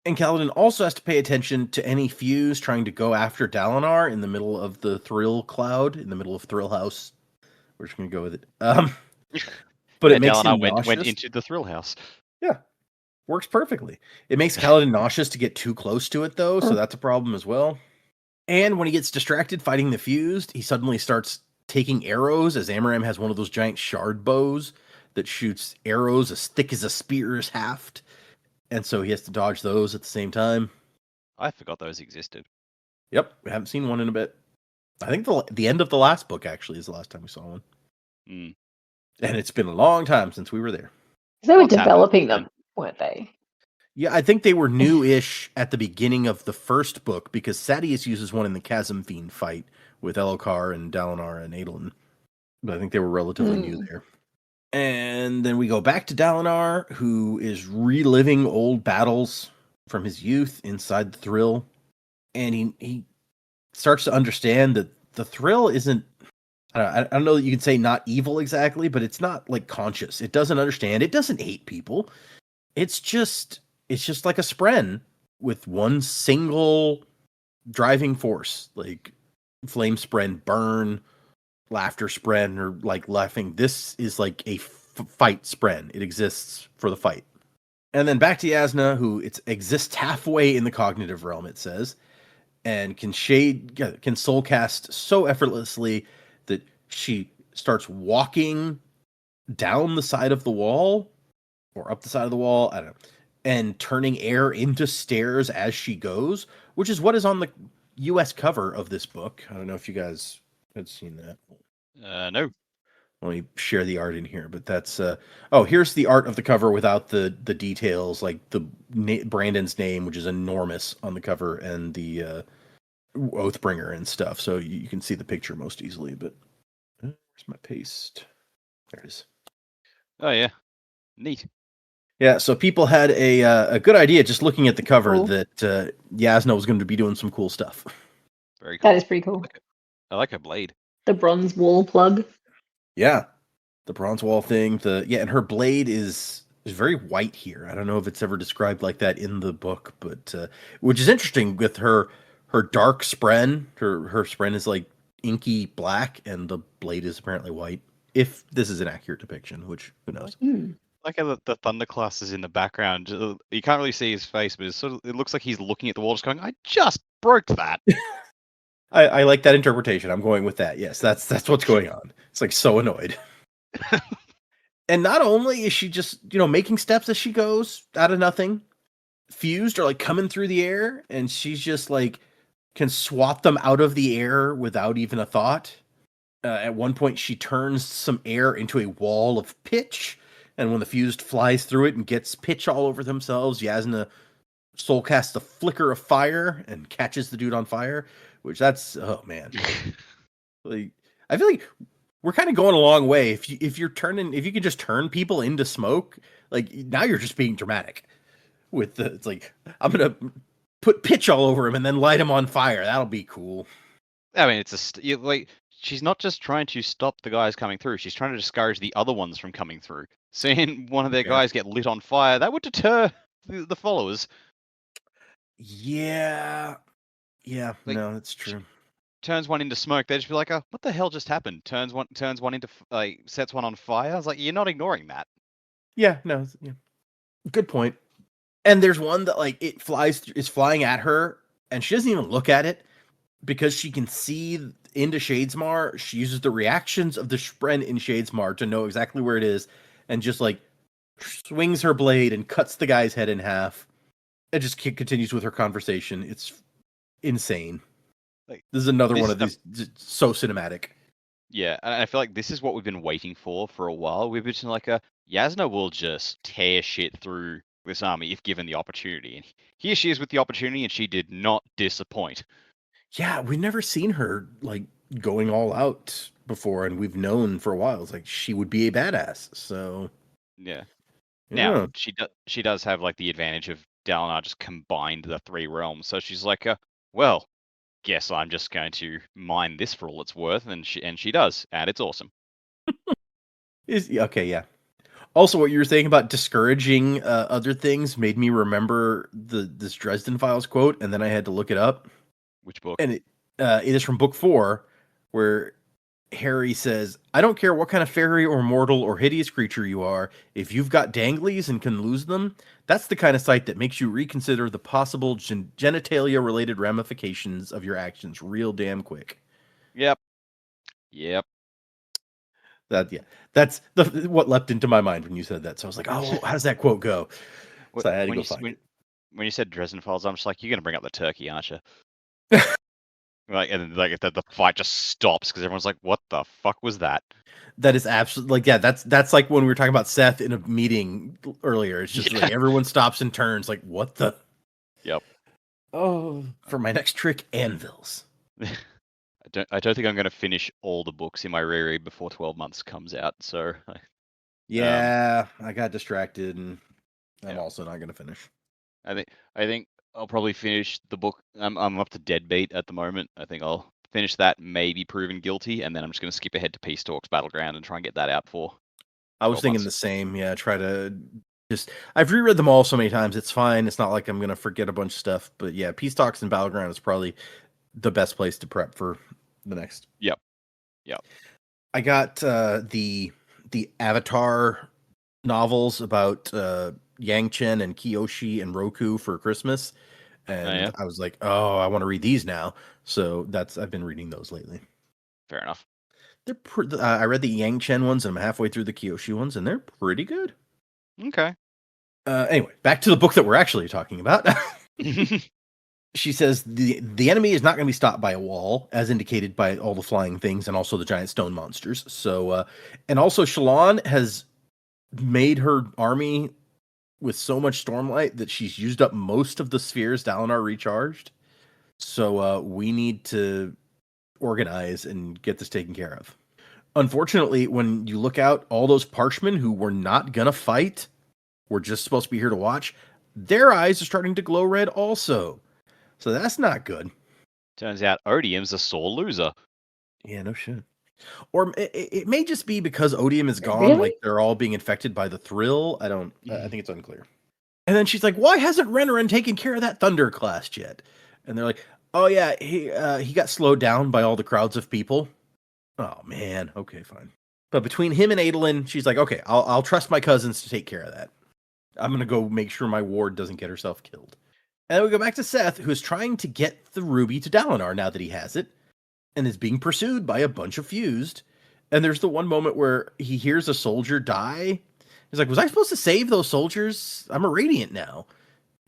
And Kaladin also has to pay attention to any fuse trying to go after Dalinar in the middle of the Thrill Cloud, in the middle of Thrill House. We're just going to go with it. But Yeah, it makes Dalinar him nauseous. went into the Thrill House. Yeah, works perfectly. It makes Kaladin nauseous to get too close to it, though, so that's a problem as well. And when he gets distracted fighting the fused, he suddenly starts taking arrows, as Amaram has one of those giant shard bows that shoots arrows as thick as a spear's haft. And so he has to dodge those at the same time. I forgot those existed. Yep, we haven't seen one in a bit. I think the end of the last book, actually, is the last time we saw one. Mm. And it's been a long time since we were there. They were What's developing happened? them, weren't they? Yeah, I think they were new-ish at the beginning of the first book, because Sadeas uses one in the Chasm Fiend fight with Elokar and Dalinar and Aedelin. But I think they were relatively new there. And then we go back to Dalinar, who is reliving old battles from his youth inside the Thrill. And he starts to understand that the Thrill isn't, I don't know that you can say not evil exactly, but it's not like conscious. It doesn't understand. It doesn't hate people. It's just like a spren with one single driving force, like flame spren, burn, laughter spren, or like laughing. This is like a fight spren. It exists for the fight. And then back to Yasna, who exists halfway in the cognitive realm, it says, and can soul cast so effortlessly that she starts walking down the side of the wall or up the side of the wall, I don't know, and turning air into stairs as she goes, which is what is on the US cover of this book. I don't know if you guys had seen that. No. Let me share the art in here, but that's here's the art of the cover without the details, like the Brandon's name, which is enormous on the cover, and the Oathbringer and stuff, so you can see the picture most easily. But where's my paste? There it is. Oh yeah, neat. Yeah, so people had a good idea just looking at the cover Cool. that Yasna was going to be doing some cool stuff. Very cool. That is pretty cool. I like her blade. The bronze wall plug. Yeah, the bronze wall thing. And her blade is very white here. I don't know if it's ever described like that in the book, but which is interesting with her dark spren. Her spren is like inky black, and the blade is apparently white. If this is an accurate depiction, which who knows? Like how the Thunderclass is in the background. You can't really see his face, but it looks like he's looking at the wall, just going, "I just broke that." I like that interpretation. I'm going with that. Yes, that's what's going on. It's like so annoyed. And not only is she just, making steps as she goes out of nothing, fused or like coming through the air, and she's just like can swat them out of the air without even a thought. At one point, she turns some air into a wall of pitch, and when the fused flies through it and gets pitch all over themselves, Yasna soul casts a flicker of fire and catches the dude on fire. Which that's, oh man, like I feel like we're kind of going a long way. If you can just turn people into smoke, like now you're just being dramatic. It's like I'm gonna put pitch all over him and then light him on fire. That'll be cool. I mean, she's not just trying to stop the guys coming through. She's trying to discourage the other ones from coming through. Seeing one of their Yeah. guys get lit on fire, that would deter the followers. Yeah. Yeah, Like, no, that's true. Turns one into smoke, they just be like, "Oh, what the hell just happened?" Turns one into sets one on fire. I was like, you're not ignoring that. Yeah, no, yeah. Good point. And there's one that like it is flying at her, and she doesn't even look at it because she can see into Shadesmar. She uses the reactions of the Spren in Shadesmar to know exactly where it is, and just like swings her blade and cuts the guy's head in half. And just continues with her conversation. It's insane. Like, this is another this one is of these so cinematic. Yeah, and I feel like this is what we've been waiting for a while. We've been like, Yasna will just tear shit through this army if given the opportunity. And here she is with the opportunity, and she did not disappoint. Yeah, we've never seen her like going all out before, and we've known for a while it's like she would be a badass. So Yeah. yeah. Now she does have like the advantage of Dalinar just combined the three realms, so she's like, well, guess I'm just going to mine this for all it's worth, and she does, and it's awesome. Okay, yeah. Also, what you were saying about discouraging other things made me remember this Dresden Files quote, and then I had to look it up. Which book? And it is from book 4, where Harry says, "I don't care what kind of fairy or mortal or hideous creature you are, if you've got danglies and can lose them, that's the kind of sight that makes you reconsider the possible genitalia-related ramifications of your actions real damn quick." Yep. That's what leapt into my mind when you said that. So I was like, oh, how does that quote go? So I had to go find it. When you said Dresden Files, I'm just like, you're going to bring up the turkey, aren't you? Like, and then, like the fight just stops because everyone's like, "What the fuck was that?" That is absolutely like, yeah. That's like when we were talking about Seth in a meeting earlier. It's just like everyone stops and turns, like, what the? Yep. Oh, for my next trick, anvils. I don't think I'm going to finish all the books in my reread before 12 months comes out. So yeah, I got distracted, and I'm also not going to finish. I think I'll probably finish the book. I'm up to Deadbeat at the moment. I think I'll finish that, maybe Proven Guilty, and then I'm just going to skip ahead to Peace Talks Battleground and try and get that out for. I was thinking the same. Yeah, try to just. I've reread them all so many times. It's fine. It's not like I'm going to forget a bunch of stuff. But yeah, Peace Talks and Battleground is probably the best place to prep for the next. Yep. I got the Avatar novels about Yang Chen and Kiyoshi and Roku for Christmas, and I was like, oh, I want to read these now. So I've been reading those lately. Fair enough. They're I read the Yang Chen ones, and I'm halfway through the Kiyoshi ones, and they're pretty good. Okay. Anyway, back to the book that we're actually talking about. She says the enemy is not going to be stopped by a wall, as indicated by all the flying things and also the giant stone monsters. So, and also Shallan has made her army with so much stormlight that she's used up most of the spheres Dalinar recharged. So we need to organize and get this taken care of. Unfortunately, when you look out, all those Parshmen who were not going to fight, were just supposed to be here to watch, their eyes are starting to glow red also. So that's not good. Turns out Odium's a sore loser. Yeah, no shit. Or it may just be because Odium is gone, Really? like they're all being infected by the thrill. I think it's unclear. And then she's like, why hasn't Renarin taken care of that Thunderclast yet? And they're like, oh yeah, he got slowed down by all the crowds of people. Oh man, okay, fine. But between him and Adolin, she's like, okay, I'll trust my cousins to take care of that. I'm going to go make sure my ward doesn't get herself killed. And then we go back to Seth, who is trying to get the ruby to Dalinar now that he has it, and is being pursued by a bunch of fused. And there's the one moment where he hears a soldier die. He's like, was I supposed to save those soldiers? I'm a Radiant now.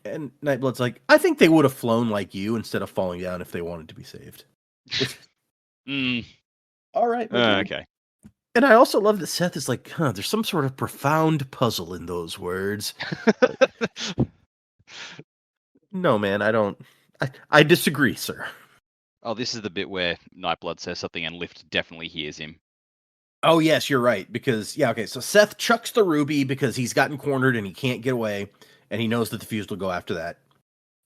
And Nightblood's like, I think they would have flown like you instead of falling down if they wanted to be saved. All right. Okay. And I also love that Seth is like, there's some sort of profound puzzle in those words. No, man, I disagree, sir. Oh, this is the bit where Nightblood says something and Lift definitely hears him. Oh, yes, you're right. Because, so Seth chucks the ruby because he's gotten cornered and he can't get away. And he knows that the fuse will go after that.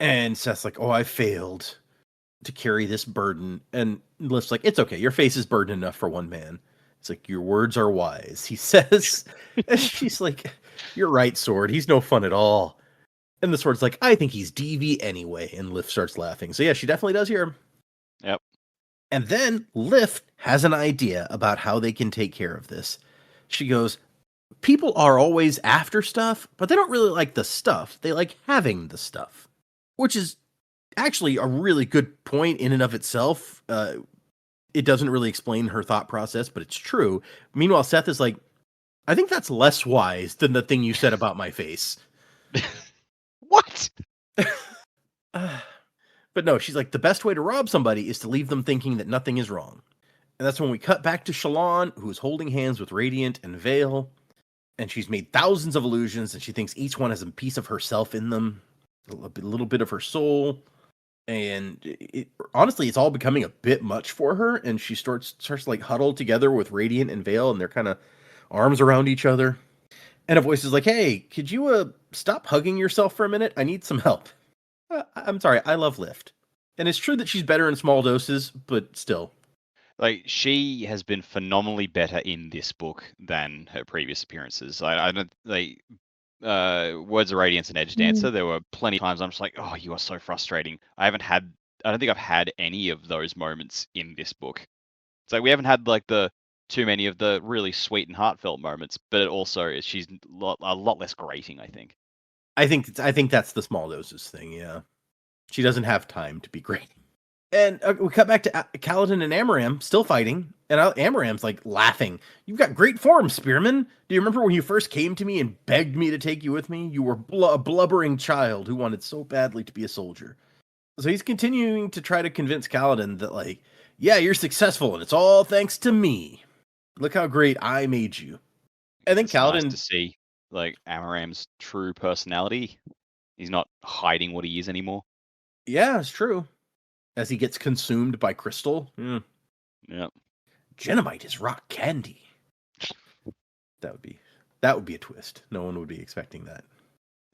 And Seth's like, oh, I failed. to carry this burden. And Lift's like, it's okay. Your face is burden enough for one man. It's like, your words are wise, he says. And she's like, you're right, Sword. He's no fun at all. And the Sword's like, I think he's DV anyway. And Lift starts laughing. So yeah, she definitely does hear him. Yep. And then Lift has an idea about how they can take care of this. She goes, people are always after stuff, but they don't really like the stuff. They like having the stuff, which is actually a really good point in and of itself. It doesn't really explain her thought process, but it's true. Meanwhile, Seth is like, I think that's less wise than the thing you said about my face. What? But no, she's like, the best way to rob somebody is to leave them thinking that nothing is wrong. And that's when we cut back to Shallan, who is holding hands with Radiant and Vale. And she's made thousands of illusions, and she thinks each one has a piece of herself in them, a little bit of her soul. And honestly, it's all becoming a bit much for her. And she starts like huddle together with Radiant and Vale, and they're kind of arms around each other. And a voice is like, hey, could you stop hugging yourself for a minute? I need some help. I'm sorry, I love Lift. And it's true that she's better in small doses, but still. Like, she has been phenomenally better in this book than her previous appearances. I don't like Words of Radiance and Edge Dancer. There were plenty of times I'm just like, oh, you are so frustrating. I don't think I've had any of those moments in this book. It's like we haven't had like too many of the really sweet and heartfelt moments, but she's a lot less grating, I think. I think that's the small doses thing, yeah. She doesn't have time to be great. And we cut back to Kaladin and Amaram still fighting, and Amaram's like laughing. You've got great form, Spearman. Do you remember when you first came to me and begged me to take you with me? You were a blubbering child who wanted so badly to be a soldier. So he's continuing to try to convince Kaladin that, like, yeah, you're successful, and it's all thanks to me. Look how great I made you. And then Kaladin... nice to see, like, Amaram's true personality. He's not hiding what he is anymore. Yeah, it's true. As he gets consumed by crystal. Yeah. Genomite is rock candy. That would be a twist. No one would be expecting that.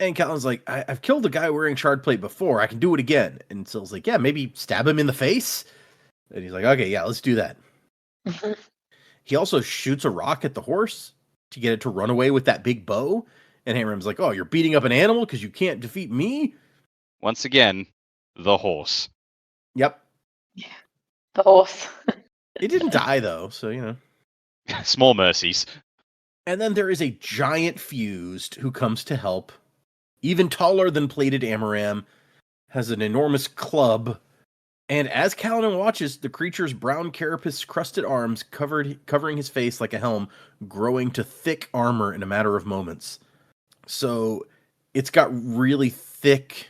And Kaladin's like, I've killed a guy wearing shard plate before. I can do it again. And Syl's like, yeah, maybe stab him in the face. And he's like, okay, yeah, let's do that. He also shoots a rock at the horse to get it to run away with that big bow. And Hamram's like, oh, you're beating up an animal because you can't defeat me? Once again, the horse. Yep. Yeah, the horse. It didn't die, though, so, you know. Small mercies. And then there is a giant fused who comes to help. Even taller than plated Amaram. Has an enormous club. And as Kaladin watches, the creature's brown carapace-crusted arms covering his face like a helm, growing to thick armor in a matter of moments. So it's got really thick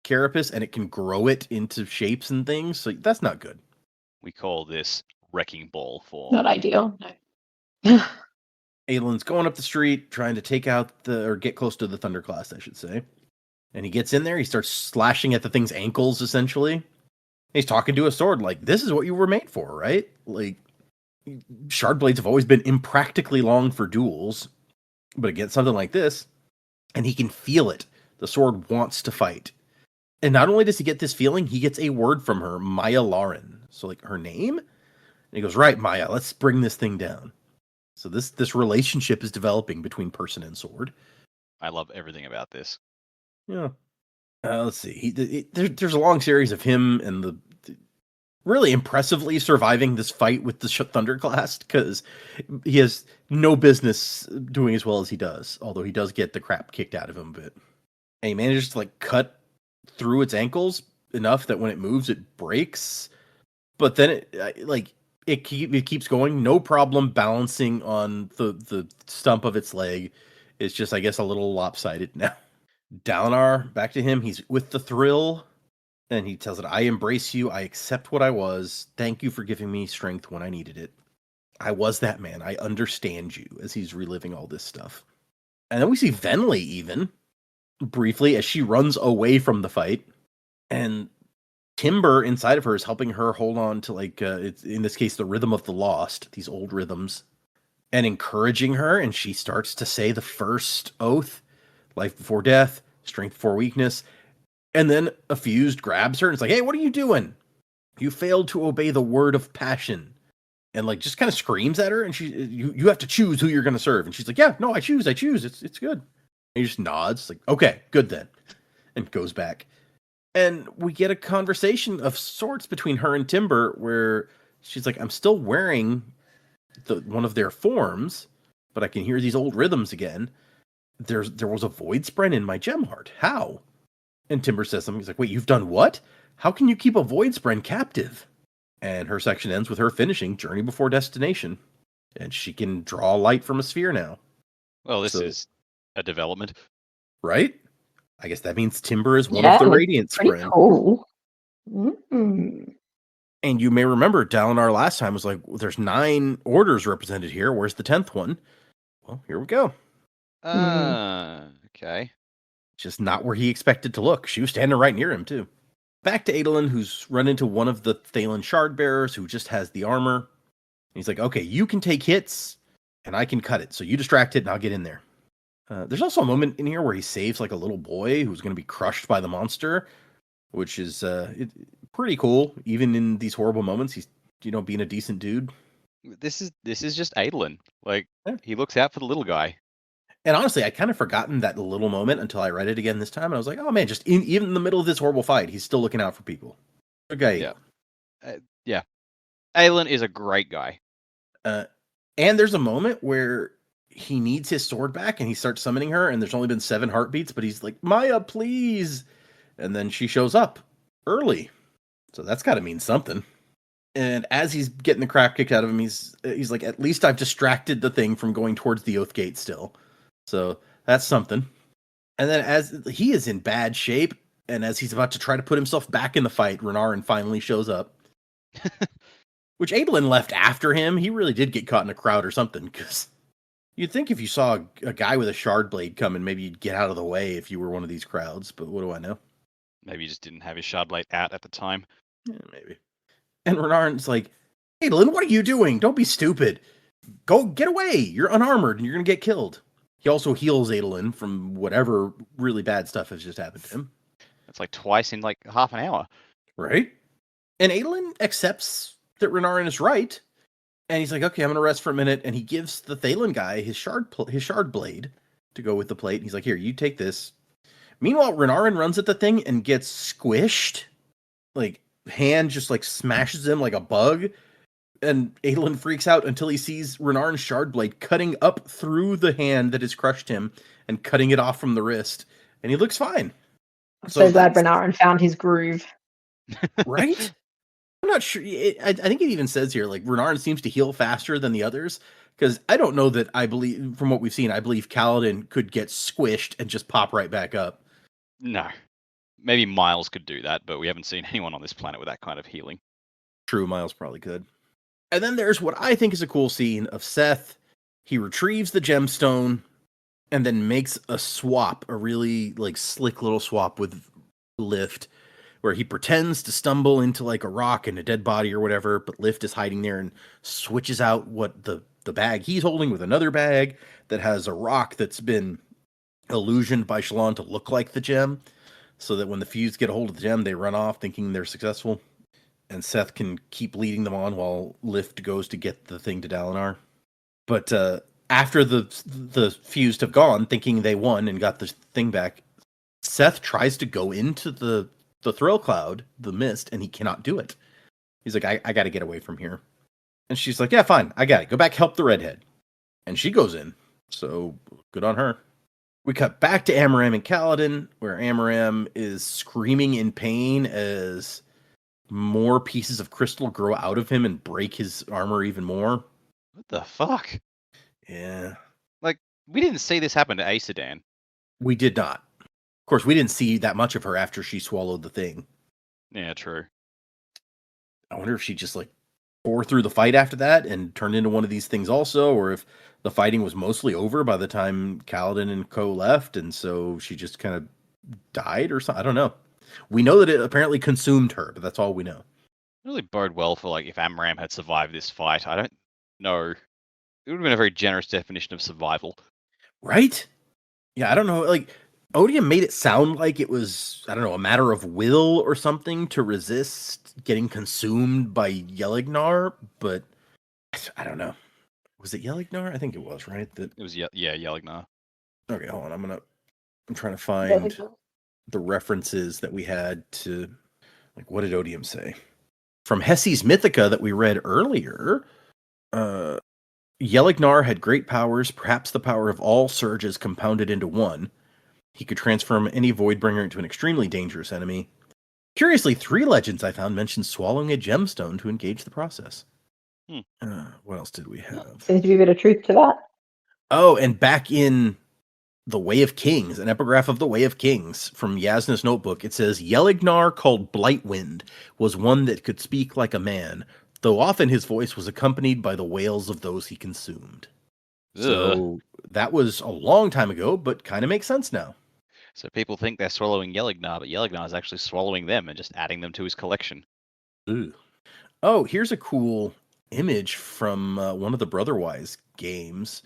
carapace, and it can grow it into shapes and things. So that's not good. We call this wrecking ball form. Not ideal, no. Aelin's going up the street, trying to take out or get close to the Thunderclast, I should say. And he gets in there, he starts slashing at the thing's ankles, essentially. He's talking to a sword like, this is what you were made for, right? Like, shard blades have always been impractically long for duels, but against something like this, and he can feel it. The sword wants to fight. And not only does he get this feeling, he gets a word from her, Maya Lauren. So, like, her name? And he goes, right, Maya, let's bring this thing down. So this relationship is developing between person and sword. I love everything about this. Yeah. Let's see. There's a long series of him and the really impressively surviving this fight with the Thunderclast, because he has no business doing as well as he does, although he does get the crap kicked out of him a bit. And he manages to, like, cut through its ankles enough that when it moves, it breaks. But then it keeps going, no problem balancing on the stump of its leg. It's just, I guess, a little lopsided now. Dalinar, back to him. He's with the Thrill, and he tells it, I embrace you. I accept what I was. Thank you for giving me strength when I needed it. I was that man. I understand you, as he's reliving all this stuff. And then we see Venli even, briefly, as she runs away from the fight. And Timber inside of her is helping her hold on to, like, it's, in this case, the rhythm of the lost, these old rhythms, and encouraging her. And she starts to say the first oath, life before death, strength before weakness. And then a fused grabs her and it's like, hey, what are you doing? You failed to obey the word of passion. And like just kind of screams at her, and you have to choose who you're going to serve. And she's like, yeah, no, I choose. It's good. And he just nods, like, okay, good then, and goes back. And we get a conversation of sorts between her and Timber, where she's like, I'm still wearing one of their forms, but I can hear these old rhythms again. There was a void spren in my gem heart. How? And Timber says something. He's like, wait, you've done what? How can you keep a void spren captive? And her section ends with her finishing Journey Before Destination. And she can draw light from a sphere now. Well, this is a development. Right? I guess that means Timber is one of the Radiant pretty Spren. Cool. Mm-hmm. And you may remember Dalinar last time was like, well, there's 9 orders represented here. Where's the 10th one? Well, here we go. Okay. Just not where he expected to look. She was standing right near him, too. Back to Adolin, who's run into one of the Thaylen shard bearers who just has the armor. And he's like, okay, you can take hits, and I can cut it. So you distract it, and I'll get in there. There's also a moment in here where he saves like a little boy who's going to be crushed by the monster, which is pretty cool. Even in these horrible moments, he's being a decent dude. This is just Adolin. Like, he looks out for the little guy. And honestly, I kind of forgotten that little moment until I read it again this time. And I was like, oh man, just even in the middle of this horrible fight, he's still looking out for people. Good guy. Yeah. Adolin is a great guy. And there's a moment where he needs his sword back and he starts summoning her, and there's only been 7 heartbeats, but he's like, Maya, please. And then she shows up early. So that's got to mean something. And as he's getting the crap kicked out of him, he's like, at least I've distracted the thing from going towards the Oath Gate still. So that's something. And then as he is in bad shape, and as he's about to try to put himself back in the fight, Renarin finally shows up. Which Adolin left after him. He really did get caught in a crowd or something, because you'd think if you saw a guy with a shard blade coming, maybe you'd get out of the way if you were one of these crowds, but what do I know? Maybe he just didn't have his shard blade out at the time. Yeah, maybe. And Renarin's like, Adolin, what are you doing? Don't be stupid. Go get away. You're unarmored and you're going to get killed. He also heals Adolin from whatever really bad stuff has just happened to him. That's like twice in like half an hour. Right? And Adolin accepts that Renarin is right. And he's like, okay, I'm going to rest for a minute. And he gives the Thaylen guy his shard blade to go with the plate. And he's like, here, you take this. Meanwhile, Renarin runs at the thing and gets squished. Like, hand just like smashes him like a bug. And Adolin freaks out until he sees Renarin's shard blade cutting up through the hand that has crushed him and cutting it off from the wrist. And he looks fine. I'm so glad Renarin found his groove. Right? I'm not sure. I think it even says here, like, Renarin seems to heal faster than the others. Because I don't know that I believe, from what we've seen, I believe Kaladin could get squished and just pop right back up. No. Maybe Miles could do that, but we haven't seen anyone on this planet with that kind of healing. True, Miles probably could. And then there's what I think is a cool scene of Seth. He retrieves the gemstone and then makes a swap, a really like slick little swap with Lift, where he pretends to stumble into like a rock and a dead body or whatever, but Lift is hiding there and switches out what the bag he's holding with another bag that has a rock that's been illusioned by Shallan to look like the gem, so that when the Fused get a hold of the gem, they run off thinking they're successful. And Seth can keep leading them on while Lift goes to get the thing to Dalinar. But after the Fused have gone, thinking they won and got the thing back, Seth tries to go into the Thrill Cloud, the mist, and he cannot do it. He's like, I got to get away from here. And she's like, yeah, fine, I got it. Go back, help the redhead. And she goes in. So good on her. We cut back to Amaram and Kaladin, where Amaram is screaming in pain as more pieces of crystal grow out of him and break his armor even more. What the fuck? Yeah. Like, we didn't see this happen to Aesudan. We did not. Of course, we didn't see that much of her after she swallowed the thing. Yeah, true. I wonder if she just, like, tore through the fight after that and turned into one of these things also, or if the fighting was mostly over by the time Kaladin and Co left, and so she just kind of died or something. I don't know. We know that it apparently consumed her, but that's all we know. Really bode well for, like, if Amram had survived this fight. I don't know. It would have been a very generous definition of survival. Right? Yeah, I don't know. Like, Odium made it sound like it was, I don't know, a matter of will or something to resist getting consumed by Yelignar, but I don't know. Was it Yelignar? I think it was, right? It was Yelignar. Okay, hold on. I'm trying to find the references that we had to, like, what did Odium say? From Hessi's Mythica that we read earlier, Yelignar had great powers, perhaps the power of all surges compounded into one. He could transform any Voidbringer into an extremely dangerous enemy. Curiously, 3 legends I found mentioned swallowing a gemstone to engage the process. What else did we have? Seems to be a bit of truth to that. Oh, and back in The Way of Kings, an epigraph of The Way of Kings from Yasna's notebook, it says, Yelignar, called Blightwind, was one that could speak like a man, though often his voice was accompanied by the wails of those he consumed. So that was a long time ago, but kind of makes sense now. So people think they're swallowing Yelignar, but Yelignar is actually swallowing them and just adding them to his collection. Ooh. Oh, here's a cool image from one of the Brotherwise games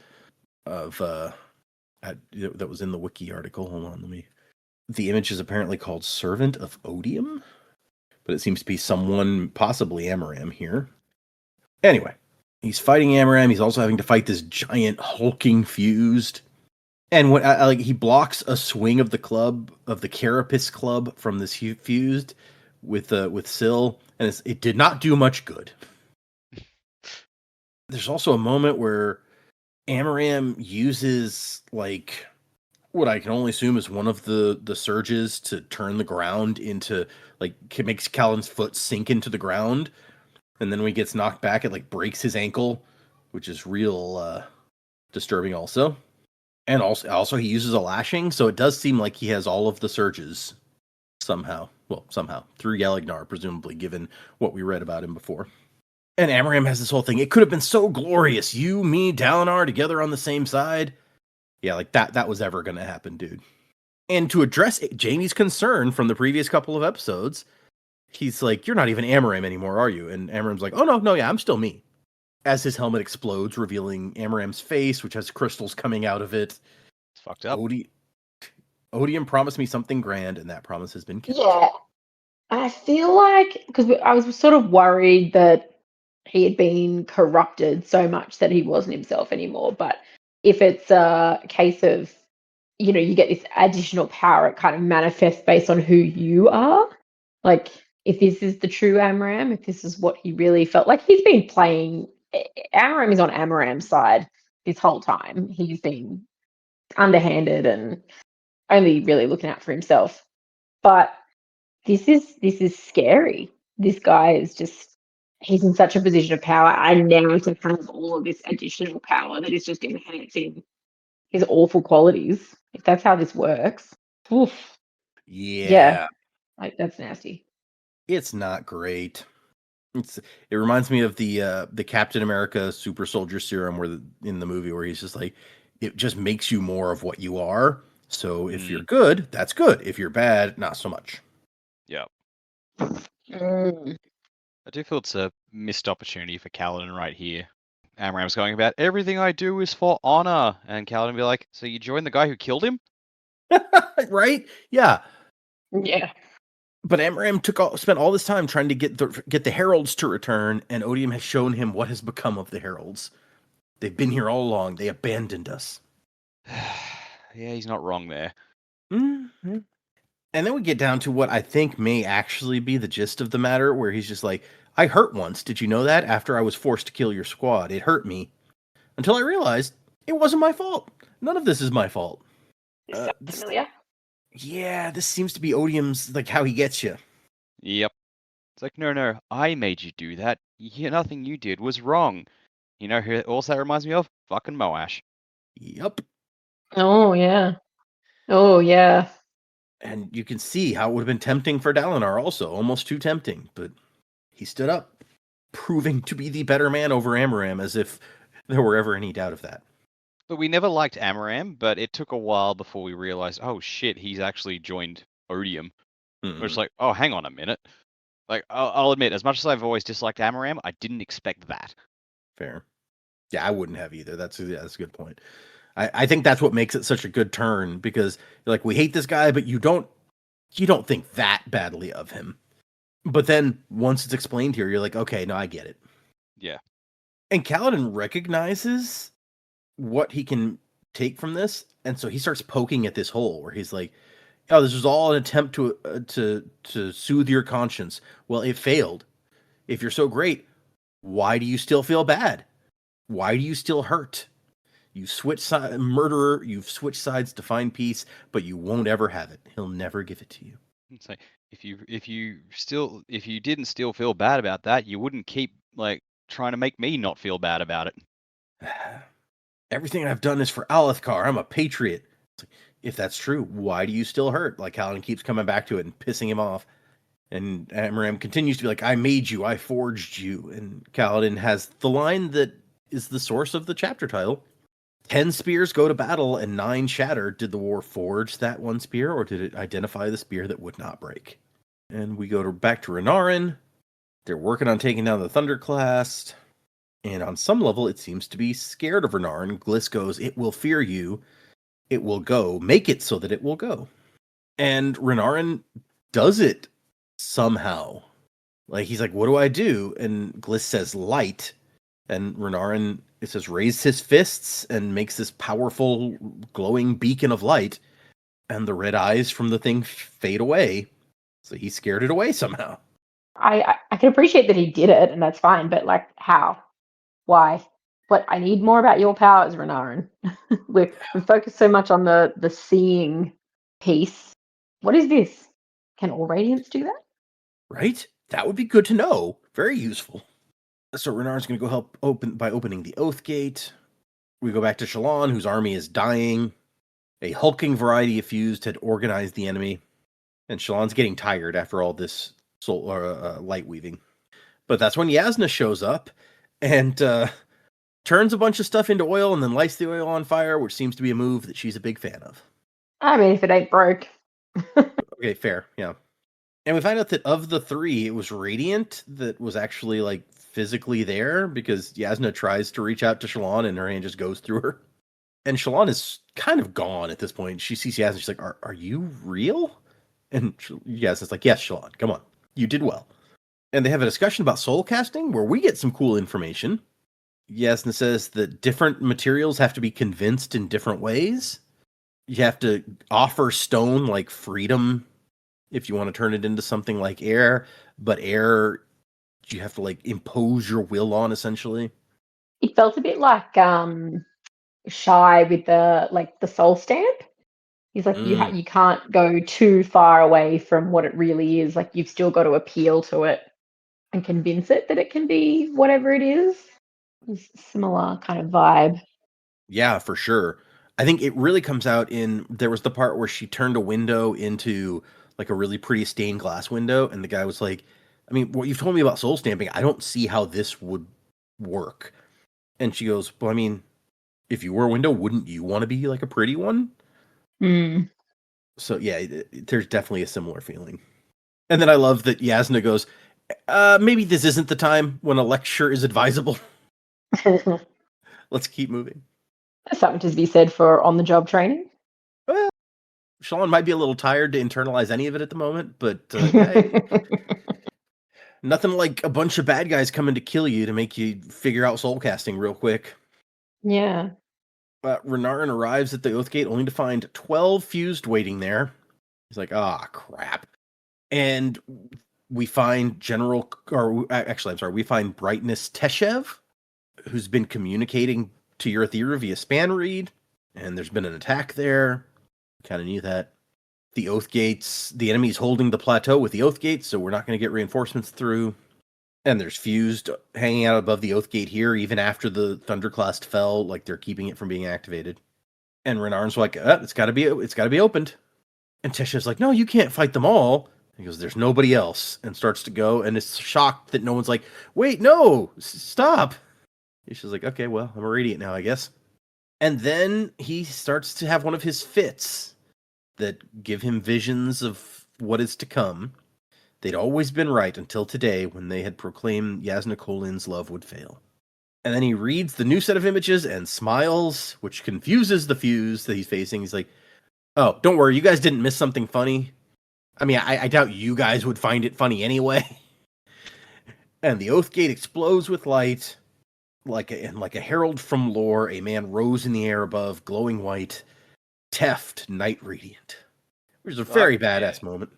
of that was in the wiki article. Hold on, the image is apparently called Servant of Odium, but it seems to be someone, possibly Amaram here. Anyway, he's fighting Amaram. He's also having to fight this giant hulking fused. And when he blocks a swing of the club, of the Carapace club from this fused with Syl, and it did not do much good. There's also a moment where Amaram uses, like, what I can only assume is one of the surges to turn the ground into, like, it makes Callan's foot sink into the ground, and then when he gets knocked back, it, like, breaks his ankle, which is real disturbing also. And also he uses a lashing, so it does seem like he has all of the surges somehow. Well, somehow. Through Yelignar, presumably, given what we read about him before. And Amaram has this whole thing. It could have been so glorious. You, me, Dalinar together on the same side. Yeah, like that was ever going to happen, dude. And to address Jaime's concern from the previous couple of episodes, he's like, you're not even Amaram anymore, are you? And Amaram's like, oh, no, yeah, I'm still me. As his helmet explodes, revealing Amaram's face, which has crystals coming out of it. It's fucked up. Odium promised me something grand, and that promise has been kept. Yeah. I feel like, because I was sort of worried that he had been corrupted so much that he wasn't himself anymore. But if it's a case of, you get this additional power, it kind of manifests based on who you are. Like, if this is the true Amaram, if this is what he really felt like, he's been playing. Amaram is on Amaram's side this whole time. He's been underhanded and only really looking out for himself. But this is scary. This guy is he's in such a position of power, and now to have all of this additional power that is just enhancing his awful qualities. If that's how this works, oof. Yeah. Like, that's nasty. It's not great. It reminds me of the Captain America Super Soldier Serum in the movie where he's just like, it just makes you more of what you are. So if you're good, that's good. If you're bad, not so much. Yeah. I do feel it's a missed opportunity for Kaladin right here. Amaram's going about, everything I do is for honor. And Kaladin be like, so you joined the guy who killed him? Right? Yeah. Yeah. But Amaram spent all this time trying to get the heralds to return, and Odium has shown him what has become of the heralds. They've been here all along. They abandoned us. Yeah, he's not wrong there. Mm-hmm. And then we get down to what I think may actually be the gist of the matter, where he's just like, I hurt once. Did you know that? After I was forced to kill your squad, it hurt me. Until I realized it wasn't my fault. None of this is my fault. Familiar? Yeah, this seems to be Odium's, like, how he gets you. Yep. It's like, no, I made you do that. Nothing you did was wrong. You know who also reminds me of? Fucking Moash. Yep. Oh, yeah. Oh, yeah. And you can see how it would have been tempting for Dalinar also. Almost too tempting. But he stood up, proving to be the better man over Amaram, as if there were ever any doubt of that. But we never liked Amaram, but it took a while before we realized, oh shit, he's actually joined Odium. We're just like, oh, hang on a minute. Like, I'll admit, as much as I've always disliked Amaram, I didn't expect that. Fair. Yeah, I wouldn't have either. That's a good point. I think that's what makes it such a good turn, because like, we hate this guy, but you don't think that badly of him. But then once it's explained here, you're like, okay, no, I get it. Yeah. And Kaladin recognizes what he can take from this, and so he starts poking at this hole where he's like, "Oh, this was all an attempt to soothe your conscience. Well, it failed. If you're so great, why do you still feel bad? Why do you still hurt? You murderer. You've switched sides to find peace, but you won't ever have it. He'll never give it to you." It's like, if you didn't still feel bad about that, you wouldn't keep like trying to make me not feel bad about it. Everything I've done is for Alethkar. I'm a patriot. It's like, if that's true, why do you still hurt? Like, Kaladin keeps coming back to it and pissing him off. And Amaram continues to be like, I made you, I forged you. And Kaladin has the line that is the source of the chapter title. 10 spears go to battle and 9 shatter. Did the war forge that one spear, or did it identify the spear that would not break? And we go back to Renarin. They're working on taking down the Thunderclast. And on some level, it seems to be scared of Renarin. Gliss goes, it will fear you. It will go. Make it so that it will go. And Renarin does it somehow. Like, he's like, what do I do? And Gliss says, light. And Renarin, it says, raised his fists and makes this powerful, glowing beacon of light. And the red eyes from the thing fade away. So he scared it away somehow. I can appreciate that he did it, and that's fine, but like, how? Why? What I need more about your powers, Renarin. we focus so much on the seeing piece. What is this? Can all Radiants do that? Right? That would be good to know. Very useful. So Renarin's going to go help opening the Oath Gate. We go back to Shallan, whose army is dying. A hulking variety of fused had organized the enemy. And Shallan's getting tired after all this light weaving. But that's when Yasna shows up and turns a bunch of stuff into oil and then lights the oil on fire, which seems to be a move that she's a big fan of. I mean, if it ain't broke. Okay, fair, yeah. And we find out that of the 3, it was Radiant that was actually like physically there, because Yasna tries to reach out to Shallan and her hand just goes through her. And Shallan is kind of gone at this point. She sees Yasna, she's like, are you real? And Yasna's like, yes, Shallan, come on. You did well. And they have a discussion about soul casting, where we get some cool information. Yasna says that different materials have to be convinced in different ways. You have to offer stone like freedom if you want to turn it into something like air, but air you have to like impose your will on, essentially. It felt a bit like Shy with the soul stamp. He's like, you can't go too far away from what it really is. Like, you've still got to appeal to it and convince it that it can be whatever it is. It's a similar kind of vibe. Yeah, for sure. I think it really comes out in, there was the part where she turned a window into like a really pretty stained glass window, and the guy was like, I mean, what you've told me about soul stamping, I don't see how this would work. And she goes, well, I mean, if you were a window, wouldn't you want to be like a pretty one? So yeah, there's definitely a similar feeling. And then I love that Yasna goes, maybe this isn't the time when a lecture is advisable. Let's keep moving. There's something to be said for on-the-job training. Well, Shallan might be a little tired to internalize any of it at the moment, but yeah, nothing like a bunch of bad guys coming to kill you to make you figure out soul casting real quick. Yeah. Renarin arrives at the Oathgate only to find 12 fused waiting there. He's like, crap. And we find we find Brightness Teshev, who's been communicating to Urithiru via Spanreed, and there's been an attack there. Kind of knew that. The Oathgates, the enemy's holding the plateau with the Oathgates, so we're not going to get reinforcements through. And there's fused hanging out above the Oathgate here, even after the Thunderclast fell, like they're keeping it from being activated. And Renarin's like, it's got to be opened. And Teshev's like, no, you can't fight them all. He goes, there's nobody else, and starts to go, and is shocked that no one's like, wait, no, stop. She's like, okay, well, I'm a Radiant now, I guess. And then he starts to have one of his fits that give him visions of what is to come. They'd always been right until today, when they had proclaimed Yasna Kolin's love would fail. And then he reads the new set of images and smiles, which confuses the fuse that he's facing. He's like, oh, don't worry, you guys didn't miss something funny. I mean, I doubt you guys would find it funny anyway. And the oath gate explodes with light, like a herald from lore. A man rose in the air above, glowing white, Teft, night radiant, which is a very badass moment.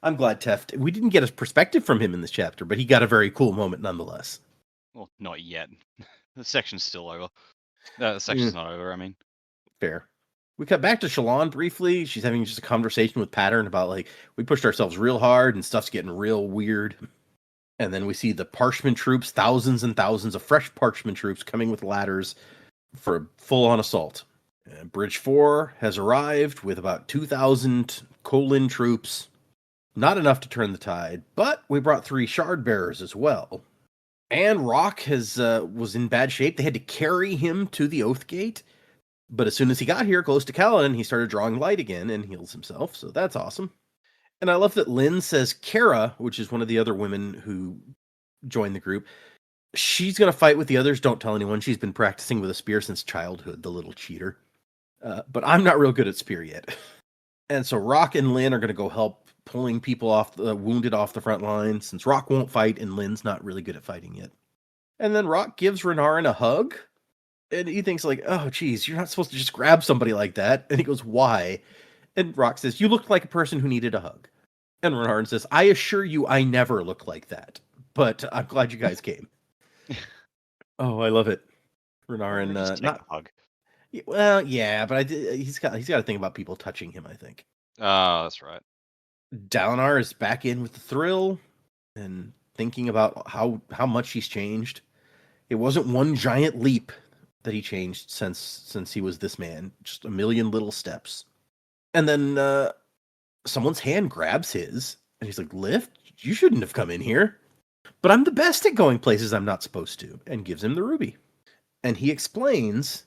I'm glad Teft. We didn't get a perspective from him in this chapter, but he got a very cool moment nonetheless. Well, not yet. The section's still over. The section's not over, I mean. Fair. We cut back to Shalon briefly. She's having just a conversation with Pattern about, like, we pushed ourselves real hard and stuff's getting real weird. And then we see the Parchment troops, thousands and thousands of fresh Parchment troops coming with ladders for a full-on assault. Bridge 4 has arrived with about 2,000 Kholin troops. Not enough to turn the tide, but we brought 3 shard bearers as well. And Rock was in bad shape. They had to carry him to the Oath Gate. But as soon as he got here, close to Kaladin, he started drawing light again and heals himself, so that's awesome. And I love that Lynn says Kara, which is one of the other women who joined the group, she's going to fight with the others. Don't tell anyone. She's been practicing with a spear since childhood, the little cheater. But I'm not real good at spear yet. And so Rock and Lynn are going to go help pulling people wounded off the front line, since Rock won't fight and Lynn's not really good at fighting yet. And then Rock gives Renarin a hug. And he thinks like, oh, geez, you're not supposed to just grab somebody like that. And he goes, why? And Rock says, you looked like a person who needed a hug. And Renarin says, I assure you, I never look like that. But I'm glad you guys came. Oh, I love it. Renarin, Just take a hug. Well, yeah, but he's got to think about people touching him, I think. Oh, that's right. Dalinar is back in with the thrill and thinking about how much he's changed. It wasn't one giant leap that he changed since he was this man, just a million little steps. And then someone's hand grabs his, and he's like, Lift? You shouldn't have come in here. But I'm the best at going places I'm not supposed to, and gives him the ruby. And he explains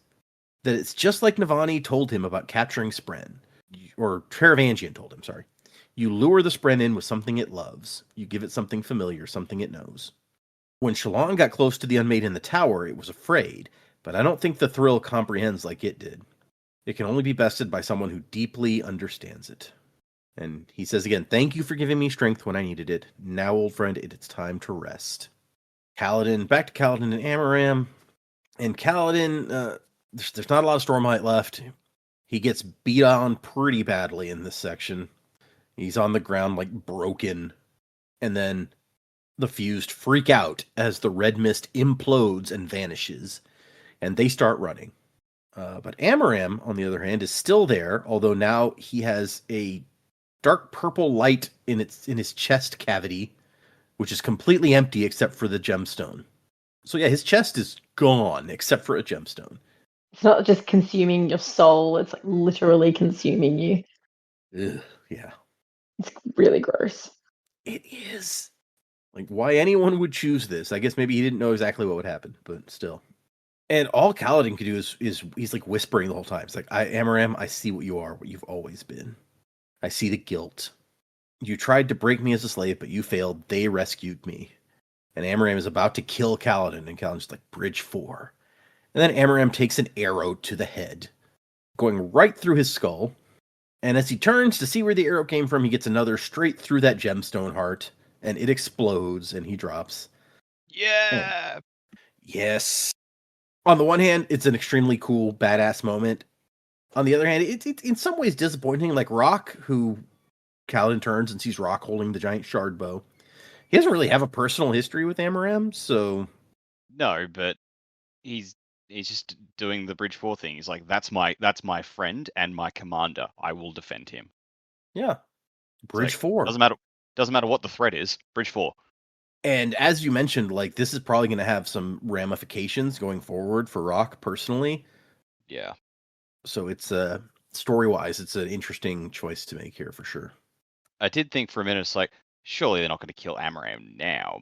that it's just like Navani told him about capturing Spren, or Teravangian told him, sorry. You lure the Spren in with something it loves. You give it something familiar, something it knows. When Shalon got close to the Unmade in the tower, it was afraid, but I don't think the thrill comprehends like it did. It can only be bested by someone who deeply understands it. And he says again, thank you for giving me strength when I needed it. Now, old friend, it's time to rest. Kaladin, back to Kaladin and Amaram. And Kaladin, there's not a lot of Stormlight left. He gets beat on pretty badly in this section. He's on the ground, like, broken. And then the fused freak out as the red mist implodes and vanishes. And they start running. But Amaram, on the other hand, is still there, although now he has a dark purple light in his chest cavity, which is completely empty except for the gemstone. So yeah, his chest is gone except for a gemstone. It's not just consuming your soul, it's like literally consuming you. Ugh, yeah. It's really gross. It is. Like, why anyone would choose this. I guess maybe he didn't know exactly what would happen, but still. And all Kaladin could do is he's like whispering the whole time. It's like, Amaram, I see what you are, what you've always been. I see the guilt. You tried to break me as a slave, but you failed. They rescued me. And Amaram is about to kill Kaladin, and Kaladin's like, Bridge 4. And then Amaram takes an arrow to the head, going right through his skull. And as he turns to see where the arrow came from, he gets another straight through that gemstone heart, and it explodes, and he drops. Yeah! And yes. On the one hand, it's an extremely cool, badass moment. On the other hand, it's in some ways disappointing. Like Rock, who Kaladin turns and sees Rock holding the giant shard bow. He doesn't really have a personal history with Amaram, so... No, but he's just doing the Bridge 4 thing. He's like, that's my friend and my commander. I will defend him. Yeah. Bridge 4. Doesn't matter what the threat is. Bridge 4. And as you mentioned, like, this is probably going to have some ramifications going forward for Rock personally. Yeah. So it's story-wise, it's an interesting choice to make here for sure. I did think for a minute, it's like, surely they're not going to kill Amaram now.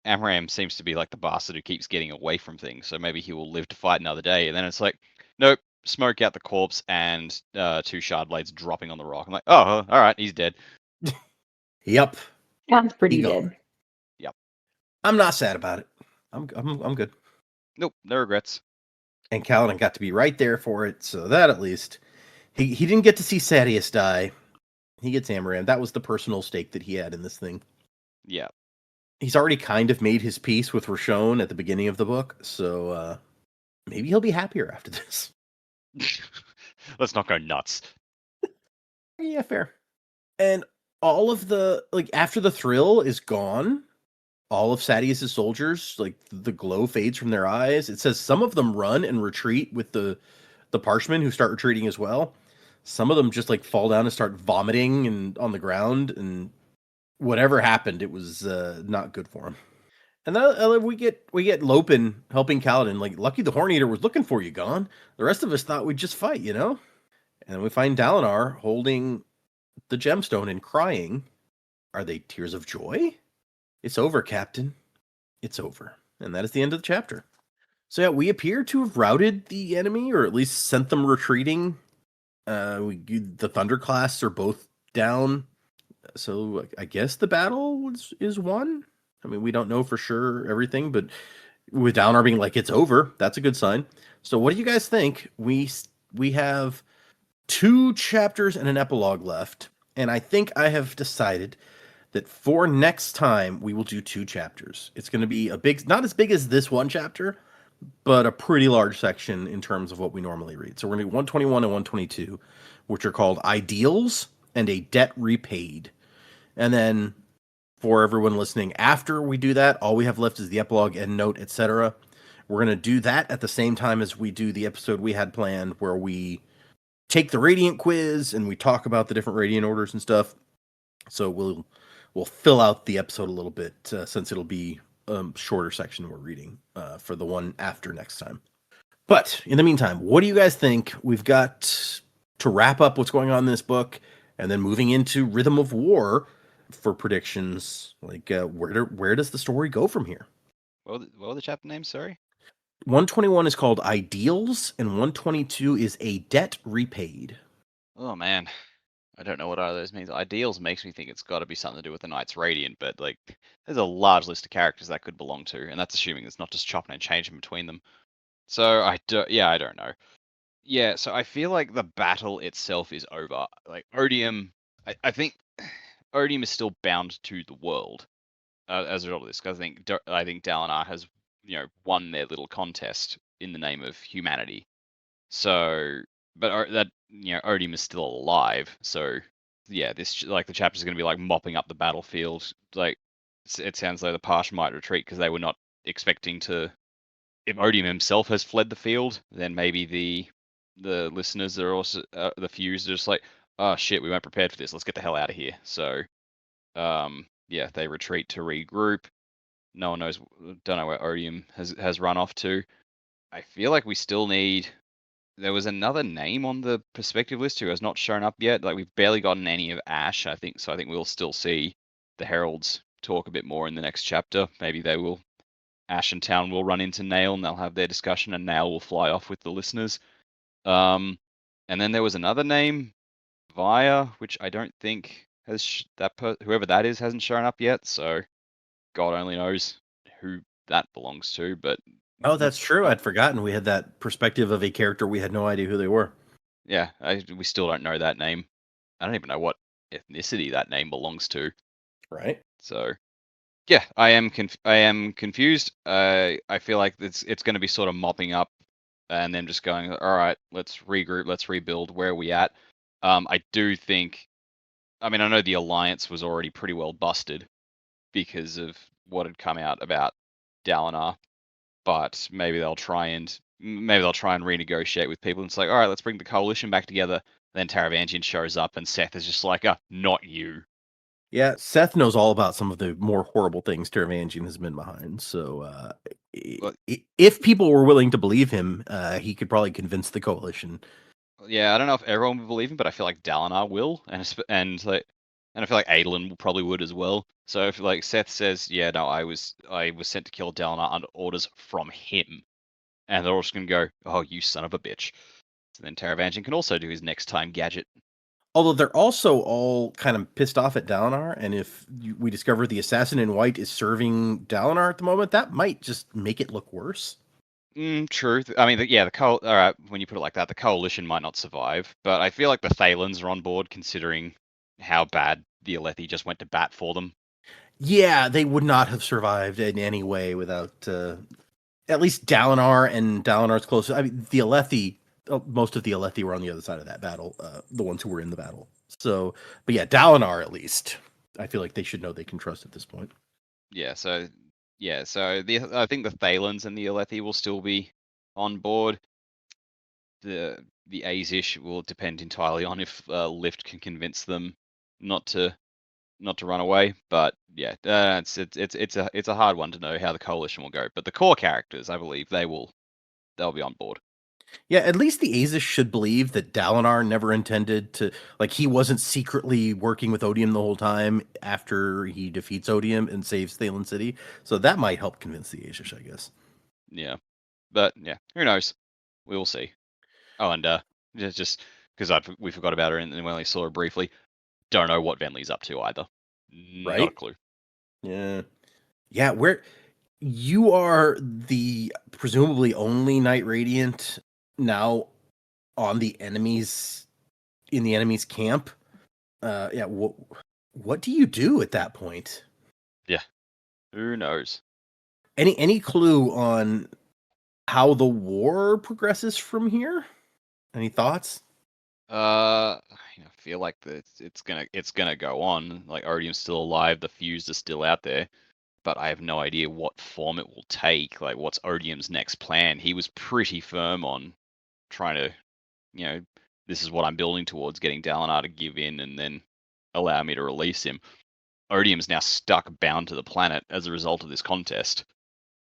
Amaram seems to be like the bastard who keeps getting away from things, so maybe he will live to fight another day. And then it's like, nope, smoke out the corpse and 2 shard blades dropping on the rock. I'm like, oh, all right, he's dead. Yep. Sounds pretty dead. Yep. I'm not sad about it. I'm good. Nope, no regrets. And Kaladin got to be right there for it, so that at least he didn't get to see Sadeas die. He gets Amaram. That was the personal stake that he had in this thing. Yeah. He's already kind of made his peace with Rashon at the beginning of the book, so maybe he'll be happier after this. Let's not go nuts. Yeah, fair. And all of the after the thrill is gone, all of Sadeas' soldiers, the glow fades from their eyes. It says some of them run and retreat with the Parshmen who start retreating as well. Some of them just fall down and start vomiting and on the ground, and whatever happened, it was not good for him. And then we get Lopin helping Kaladin. Lucky the Horn Eater was looking for you, Gon. The rest of us thought we'd just fight, And then we find Dalinar holding the gemstone and crying. Are they tears of joy? It's over, Captain. It's over. And that is the end of the chapter. So yeah, we appear to have routed the enemy, or at least sent them retreating. The Thunderclasts are both down. So I guess the battle is won. I mean, we don't know for sure everything, but with Dalinar being it's over, that's a good sign. So what do you guys think? We have 2 chapters and an epilogue left, and I think I have decided that for next time we will do 2 chapters. It's going to be not as big as this one chapter, but a pretty large section in terms of what we normally read. So we're going to do 121 and 122, which are called Ideals and A Debt Repaid. And then for everyone listening, after we do that, all we have left is the epilogue, endnote, etc. We're going to do that at the same time as we do the episode we had planned, where we take the Radiant quiz and we talk about the different Radiant orders and stuff. So we'll fill out the episode a little bit since it'll be a shorter section we're reading for the one after next time. But in the meantime, what do you guys think? We've got to wrap up what's going on in this book, and then moving into Rhythm of War for predictions. Where does the story go from here? What were the chapter names? Sorry. 121 is called Ideals, and 122 is A Debt Repaid. Oh man, I don't know what either of those means. Ideals makes me think it's got to be something to do with the Knights Radiant, but there's a large list of characters that could belong to, and that's assuming it's not just chopping and changing between them. So I don't know. Yeah, so I feel like the battle itself is over. Odium, I think Odium is still bound to the world as a result of this. Because I think Dalinar has won their little contest in the name of humanity. So, but that Odium is still alive. So yeah, this the chapter is going to be mopping up the battlefield. It sounds like the Parshmen might retreat because they were not expecting to. If Odium himself has fled the field, then maybe the listeners are also the Fuse are just oh shit, we weren't prepared for this. Let's get the hell out of here. So, yeah, they retreat to regroup. No one knows. Don't know where Odium has run off to. I feel like we still need. There was another name on the perspective list who has not shown up yet. We've barely gotten any of Ash. I think we'll still see the Heralds talk a bit more in the next chapter. Maybe they will. Ash and Town will run into Nail and they'll have their discussion, and Nail will fly off with the listeners. And then there was another name, Via, which I don't think has whoever that is hasn't shown up yet. So God only knows who that belongs to. But oh, that's true. I'd forgotten we had that perspective of a character we had no idea who they were. Yeah, we still don't know that name. I don't even know what ethnicity that name belongs to. Right. So yeah, I am confused. I feel like it's going to be sort of mopping up and then just going, all right, let's regroup, let's rebuild. Where are we at? I do think, I know the Alliance was already pretty well busted because of what had come out about Dalinar, but maybe they'll try and renegotiate with people. And it's all right, let's bring the coalition back together. Then Taravangian shows up and Seth is just not you. Yeah, Seth knows all about some of the more horrible things Taravangian has been behind. So if people were willing to believe him, he could probably convince the coalition. Yeah, I don't know if everyone will believe him, but I feel like Dalinar will, and I feel like Adolin probably would as well. So if Seth says, yeah, no, I was sent to kill Dalinar under orders from him, and they're all just gonna go, oh, you son of a bitch. So then Taravangian can also do his next time gadget. Although they're also all kind of pissed off at Dalinar, and if we discover the assassin in white is serving Dalinar at the moment, that might just make it look worse. True. I mean, yeah, all right, when you put it like that, the coalition might not survive, but I feel like the Thaylens are on board, considering how bad the Alethi just went to bat for them. Yeah, they would not have survived in any way without at least Dalinar and Dalinar's close. I mean, the Alethi, most of the Alethi were on the other side of that battle, the ones who were in the battle. So, but yeah, Dalinar at least, I feel like they should know they can trust at this point. Yeah, so I think the Thaylens and the Alethi will still be on board. The Azish will depend entirely on if Lift can convince them not to run away. But yeah, it's a hard one to know how the coalition will go. But the core characters, I believe, they'll be on board. Yeah, at least the Azish should believe that Dalinar never intended to, like, he wasn't secretly working with Odium the whole time after he defeats Odium and saves Thaylen City. So that might help convince the Azish, I guess. Yeah, but yeah, who knows? We will see. Oh, and just because we forgot about her and we only saw her briefly. Don't know what Venli's up to either. Right? Not a clue. Yeah. Where you are the presumably only Knight Radiant now on the enemies in the enemy's camp. Yeah. What do you do at that point? Yeah. Who knows? Any clue on how the war progresses from here? Any thoughts? I feel like it's gonna go on. Like Odium's still alive, the fused are still out there, but I have no idea what form it will take. Like, what's Odium's next plan? He was pretty firm on trying to, this is what I'm building towards, getting Dalinar to give in and then allow me to release him. Odium's now stuck, bound to the planet as a result of this contest.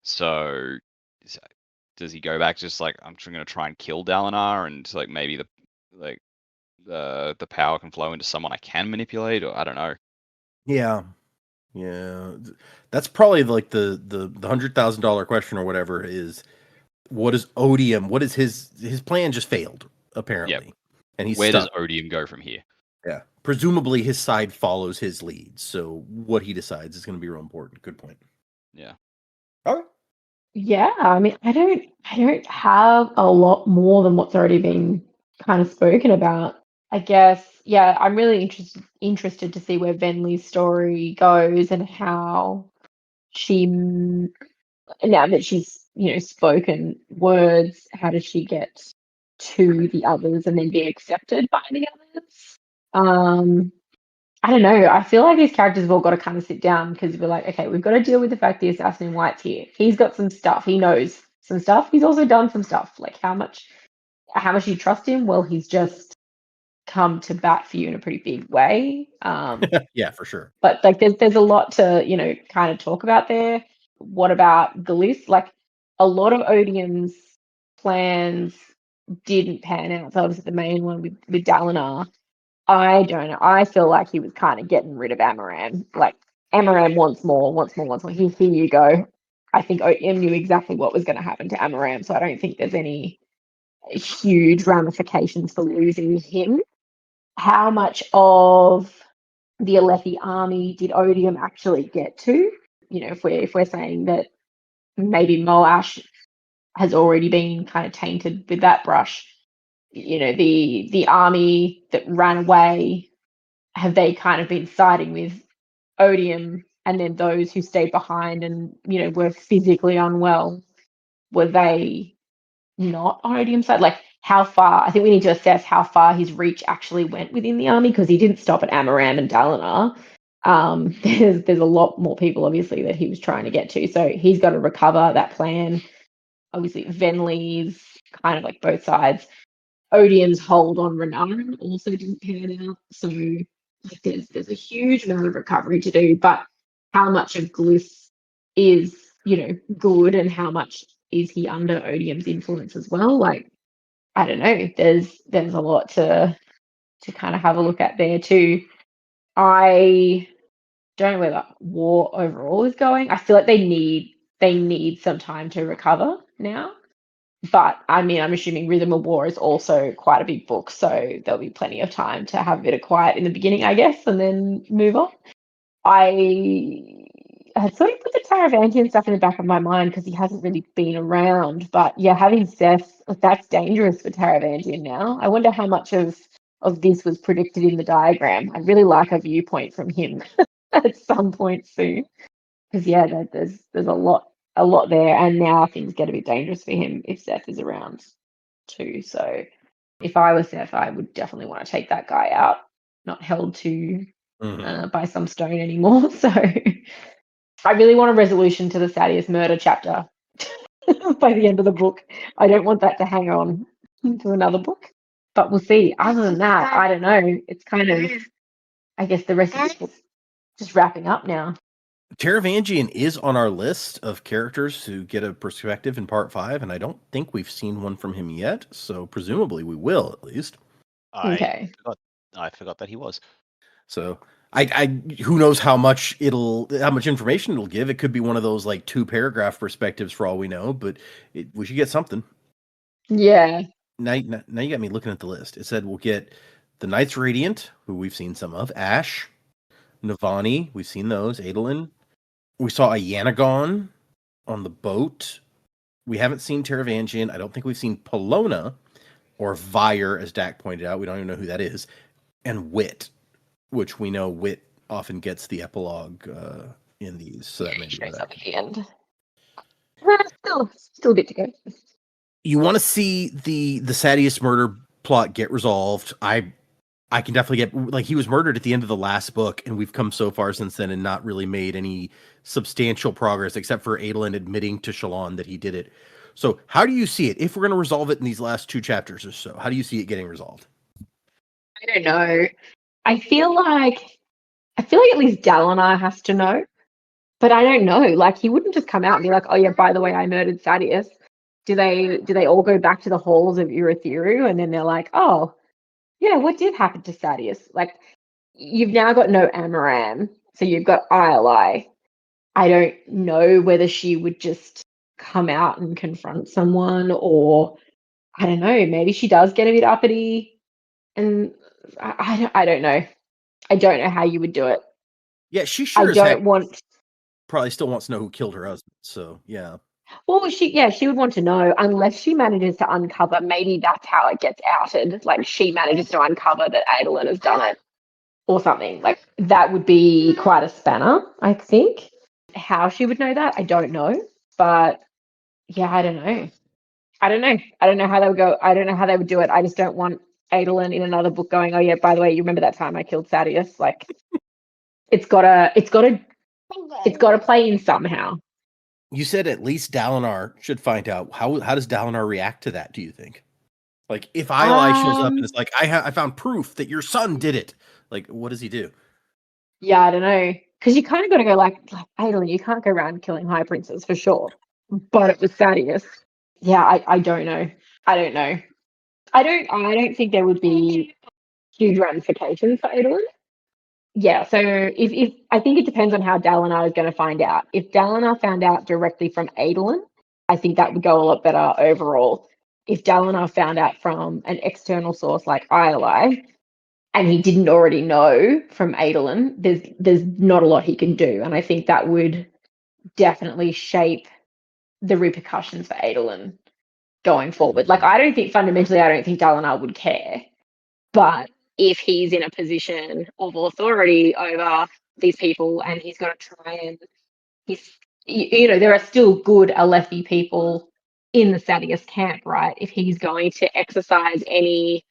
So, does he go back just like, I'm going to try and kill Dalinar, and like maybe the power can flow into someone I can manipulate, or I don't know. Yeah, that's probably like the $100,000 question or whatever is. What is Odium? What is his plan? Just failed apparently, Yep. And he's where stuck. does Odium go from here? Yeah, presumably his side follows his lead, so what he decides is going to be real important. Good point. Yeah. Okay. Yeah, I mean, I don't have a lot more than what's already been kind of spoken about. I guess, yeah, I'm really interested to see where Venli's story goes and how she, now that she's, spoken words, how does she get to the others and then be accepted by the others? I don't know. I feel like these characters have all got to kind of sit down because we're like, okay, we've got to deal with the fact the assassin in white's here. He's got some stuff. He knows some stuff. He's also done some stuff. Like how much do you trust him? Well, he's just come to bat for you in a pretty big way. Yeah, for sure. But like there's a lot to, kind of talk about there. What about Glyph? Like a lot of Odium's plans didn't pan out. So obviously the main one with Dalinar. I don't know. I feel like he was kind of getting rid of Amaram. Like Amaram wants more. Here you go. I think Odium knew exactly what was going to happen to Amaram, so I don't think there's any huge ramifications for losing him. How much of the Alethi army did Odium actually get to? If we're saying that maybe Moash has already been kind of tainted with that brush. The army that ran away, have they kind of been siding with Odium, and then those who stayed behind and were physically unwell, were they not on Odium's side? Like how far? I think we need to assess how far his reach actually went within the army, because he didn't stop at Amaram and Dalinar. There's a lot more people obviously that he was trying to get to, so he's got to recover that plan. Obviously Venli's kind of like both sides. Odium's hold on Renarin also didn't pan out, so like there's a huge amount of recovery to do. But how much of Glyph is good, and how much is he under Odium's influence as well? Like I don't know. There's a lot to kind of have a look at there too. I don't know where the war overall is going. I feel like they need some time to recover now. But I mean, I'm assuming Rhythm of War is also quite a big book, so there'll be plenty of time to have a bit of quiet in the beginning, I guess, and then move on. I had sort of put the Taravantian stuff in the back of my mind because he hasn't really been around. But yeah, having Seth, that's dangerous for Taravantian now. I wonder how much of this was predicted in the diagram. I'd really like a viewpoint from him at some point soon. Because yeah, there's a lot there, and now things get a bit dangerous for him if Seth is around too. So if I was Seth, I would definitely want to take that guy out, not held to by some stone anymore. So I really want a resolution to the Sadius murder chapter by the end of the book. I don't want that to hang on to another book, but we'll see. Other than that, I don't know. It's kind of, I guess the rest of the book just wrapping up now. Taravangian is on our list of characters to get a perspective in part 5, and I don't think we've seen one from him yet, so presumably we will at least. Okay. I forgot that he was. So I who knows how much information it'll give. It could be one of those like 2-paragraph perspectives for all we know, but we should get something. Yeah. Now you got me looking at the list. It said we'll get the Knights Radiant, who we've seen some of, Ash, Navani, we've seen those, Adolin. We saw a Yanagon on the boat. We haven't seen Taravangian. I don't think we've seen Polona or Vyre, as Dak pointed out. We don't even know who that is. And Wit, which we know Wit often gets the epilogue in these. So that may be shows that. up at the end. Still a bit to go. You want to see the Sadius murder plot get resolved. I can definitely get, like, he was murdered at the end of the last book, and we've come so far since then and not really made any substantial progress except for Adolin admitting to Shallan that he did it. So how do you see it? If we're going to resolve it in these last 2 chapters or so, how do you see it getting resolved? I don't know. I feel like at least Dalinar has to know, but I don't know. Like, he wouldn't just come out and be like, "Oh yeah, by the way, I murdered Sadius." Do they all go back to the halls of Urithiru and then they're like, "Oh, yeah, what did happen to Sadius?" Like, you've now got no Amaram, so you've got Iolai. I don't know whether she would just come out and confront someone, or I don't know, maybe she does get a bit uppity, and I don't know. I don't know how you would do it. Yeah, she sure I as heck don't want. probably still wants to know who killed her husband. So yeah. Well, she would want to know, unless she manages to uncover. Maybe that's how it gets outed. Like, she manages to uncover that Adolin has done it, or something. Like, that would be quite a spanner, I think. How she would know that, I don't know. But yeah, I don't know. I don't know how they would go. I don't know how they would do it. I just don't want Adolin in another book going, "Oh yeah, by the way, you remember that time I killed Sadius?" Like, it's gotta play in somehow. You said at least Dalinar should find out. How does Dalinar react to that, do you think? Like, if Iolai shows up and it's like, I found proof that your son did it. Like, what does he do? Yeah, I don't know. Because you kind of got to go like Adolin, you can't go around killing high princes for sure. But it was Sadius. Yeah, I don't know. I don't know. I don't think there would be huge ramifications for Adolin. Yeah, so if I think it depends on how Dalinar is going to find out. If Dalinar found out directly from Adolin, I think that would go a lot better overall. If Dalinar found out from an external source like Iolai, and he didn't already know from Adolin, there's not a lot he can do, and I think that would definitely shape the repercussions for Adolin going forward. Like, I don't think Dalinar would care, but if he's in a position of authority over these people and he's got to try and there are still good Alethi people in the Sadius camp, right? If he's going to exercise any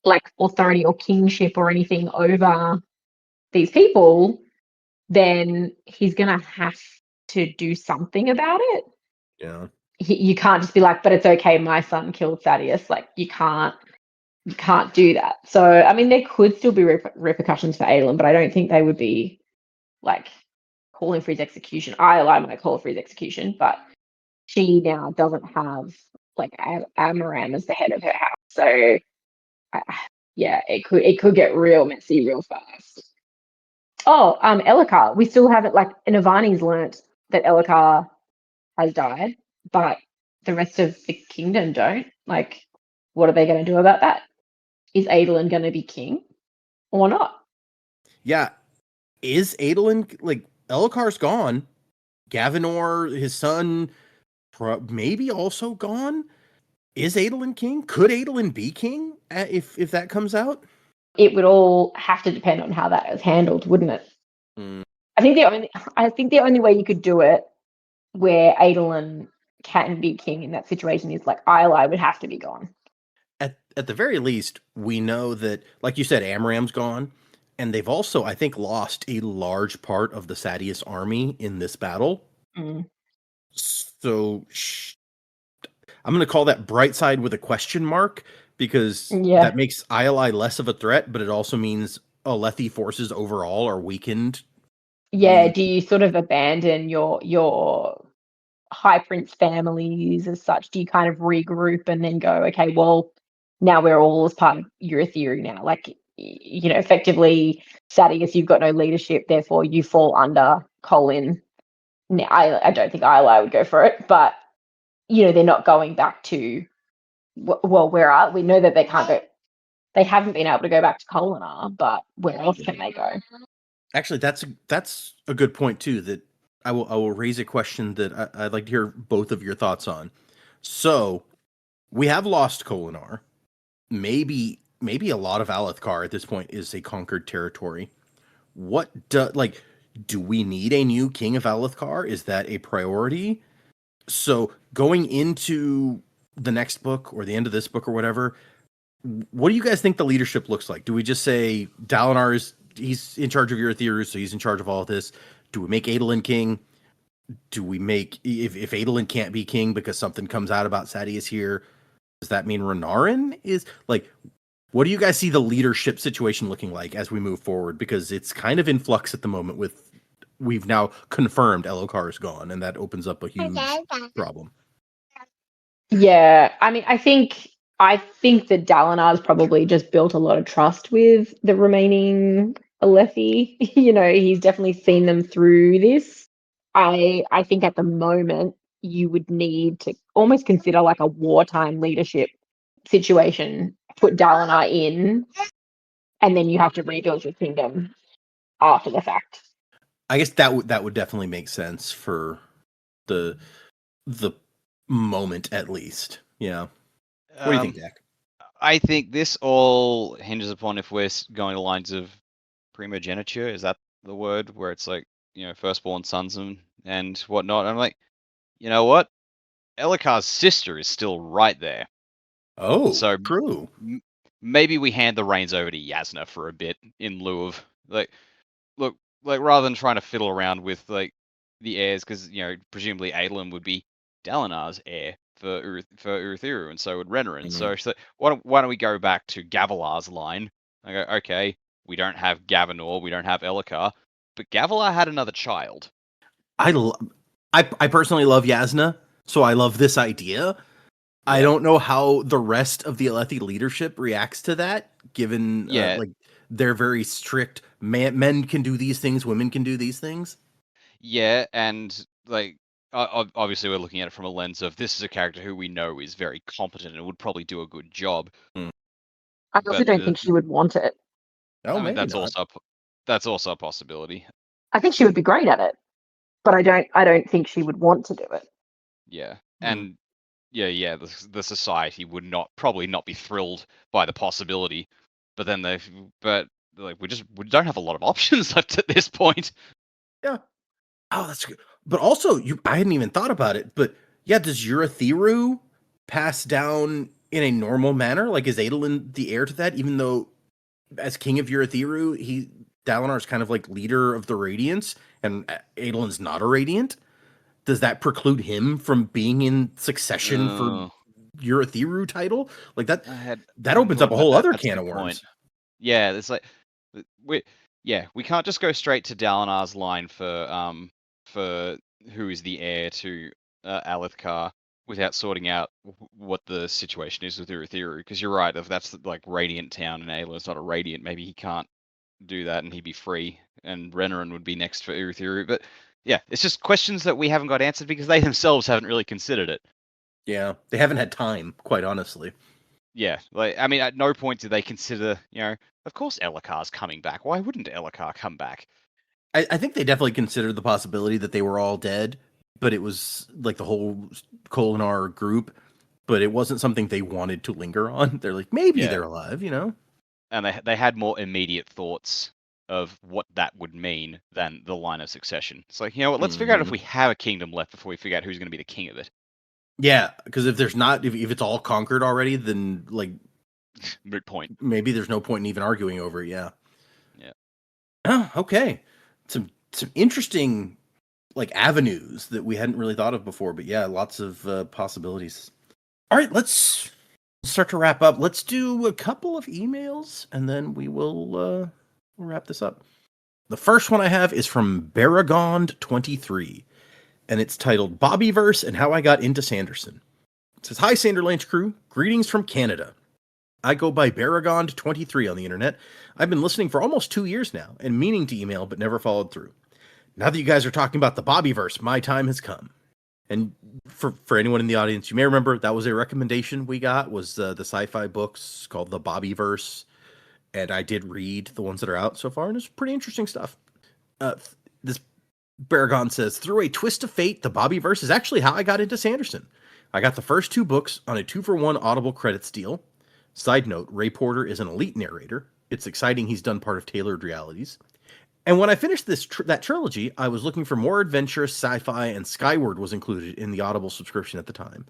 like authority or kingship or anything over these people, then he's going to have to do something about it. Yeah. You can't just be like, "But it's okay, my son killed Sadius." Like, you can't do that. So, I mean, there could still be repercussions for Adolin, but I don't think they would be like calling for his execution. Iolai might call for his execution, but she now doesn't have like Amaram as the head of her house. So, yeah, it could get real messy real fast. Oh, Elhokar. We still haven't, like, Navani's learnt that Elhokar has died, but the rest of the kingdom don't. Like, what are they going to do about that? Is Adolin going to be king or not? Yeah, is Adolin like Elhokar's gone? Gavinor, his son, maybe also gone. Is Adolin king? Could Adolin be king if that comes out? It would all have to depend on how that is handled, wouldn't it? Mm. I think the only way you could do it where Adolin can be king in that situation is like Islay would have to be gone. At the very least, we know that, like you said, Amram's gone, and they've also, I think, lost a large part of the Sadeas army in this battle. Mm. So I'm going to call that bright side with a question mark, because Yeah. that makes Islay less of a threat, but it also means Alethi forces overall are weakened. Yeah, do you sort of abandon your high prince families as such? Do you kind of regroup and then go, okay, well, now we're all as part of Urithiru now? Like, you know, effectively, Sadeas, you've got no leadership, therefore you fall under Colin. Now, I don't think Islay would go for it, but, you know, they're not going back to, well, where are we? Know that they can't go. They haven't been able to go back to Kolinar, but where else can they go? Actually, that's a good point too. That I will raise a question that I'd like to hear both of your thoughts on. So we have lost Kolinar. Maybe a lot of Alethkar at this point is a conquered territory. Do we need a new king of Alethkar? Is that a priority? So going into the next book or the end of this book or whatever, what do you guys think the leadership looks like? Do we just say Dalinar he's in charge of Urithiru, so he's in charge of all of this? Do we make Adolin king? Do we make, if Adolin can't be king because something comes out about Sadeas here, does that mean Renarin is like? What do you guys see the leadership situation looking like as we move forward? Because it's kind of in flux at the moment. We've now confirmed Elhokar is gone, and that opens up a huge problem. Yeah, I mean, I think that Dalinar's probably just built a lot of trust with the remaining Alethi. You know, he's definitely seen them through this. I think at the moment you would need to almost consider like a wartime leadership situation, put Dalinar in, and then you have to rebuild your kingdom after the fact. I guess that would definitely make sense for the moment, at least. Yeah. What do you think, Jack? I think this all hinges upon if we're going to lines of primogeniture. Is that the word where it's like, you know, firstborn sons and whatnot? I'm like, you know what? Elhokar's sister is still right there. Oh, so true. Maybe we hand the reins over to Yasna for a bit in lieu of rather than trying to fiddle around with like the heirs, because you know presumably Adolin would be Dalinar's heir for Urithiru, and so would Renarin. So she's like, why don't we go back to Gavilar's line? I go, okay, we don't have Gavinor, we don't have Elhokar, but Gavilar had another child. I personally love Yasna, so I love this idea. Yeah. I don't know how the rest of the Alethi leadership reacts to that, given like they're very strict. Men can do these things, women can do these things. Yeah, and like obviously we're looking at it from a lens of this is a character who we know is very competent and would probably do a good job. I also don't think she would want it. Oh, maybe that's not. That's also a possibility. I think she would be great at it, but I don't think she would want to do it. Yeah, and the society would probably not be thrilled by the possibility, but then we don't have a lot of options left at this point. Yeah. Oh, that's good. But also, I hadn't even thought about it, but yeah, does Urithiru pass down in a normal manner? Like, is Adolin the heir to that? Even though, as king of Urithiru, Dalinar is kind of like leader of the Radiance, and Adolin's not a Radiant. Does that preclude him from being in succession for Urithiru title? Like that opens up a whole other can of worms. Yeah, it's like we can't just go straight to Dalinar's line for who is the heir to Alethkar without sorting out what the situation is with Urithiru. Because you're right, if that's like Radiant Town and Aelin's not a Radiant, maybe he can't do that and he'd be free, and Renarin would be next for Urithiru. But yeah, it's just questions that we haven't got answered because they themselves haven't really considered it. Yeah, they haven't had time, quite honestly. Yeah, like I mean, at no point did they consider, of course Ellikar's coming back. Why wouldn't Ellikar come back? I think they definitely considered the possibility that they were all dead, but it was like the whole Kolinar group, but it wasn't something they wanted to linger on. They're like, maybe Yeah. they're alive, you know? And they had more immediate thoughts of what that would mean than the line of succession. It's like, you know what, let's figure out if we have a kingdom left before we figure out who's going to be the king of it. Yeah, because if there's not, if it's all conquered already, then like Moot point. maybe there's no point in even arguing over it. Yeah. Yeah. Oh, okay. Some interesting like avenues that we hadn't really thought of before, but yeah, lots of possibilities. All right, let's start to wrap up. Let's do a couple of emails, and then we'll wrap this up. The first one I have is from Baragond23, and it's titled Bobbyverse and How I Got into Sanderson. It says, "Hi, Sanderlanche crew. Greetings from Canada. I go by Baragond23 on the internet. I've been listening for almost 2 years now, and meaning to email, but never followed through. Now that you guys are talking about the Bobbyverse, my time has come." And for anyone in the audience, you may remember that was a recommendation we got, was the sci-fi books called the Bobbyverse. And I did read the ones that are out so far, and it's pretty interesting stuff. This Baragon says, "Through a twist of fate, the Bobbyverse is actually how I got into Sanderson. I got the first 2 books on a 2-for-1 Audible credits deal. Side note, Ray Porter is an elite narrator. It's exciting he's done part of Tailored Realities. And when I finished that trilogy, I was looking for more adventurous sci-fi, and Skyward was included in the Audible subscription at the time.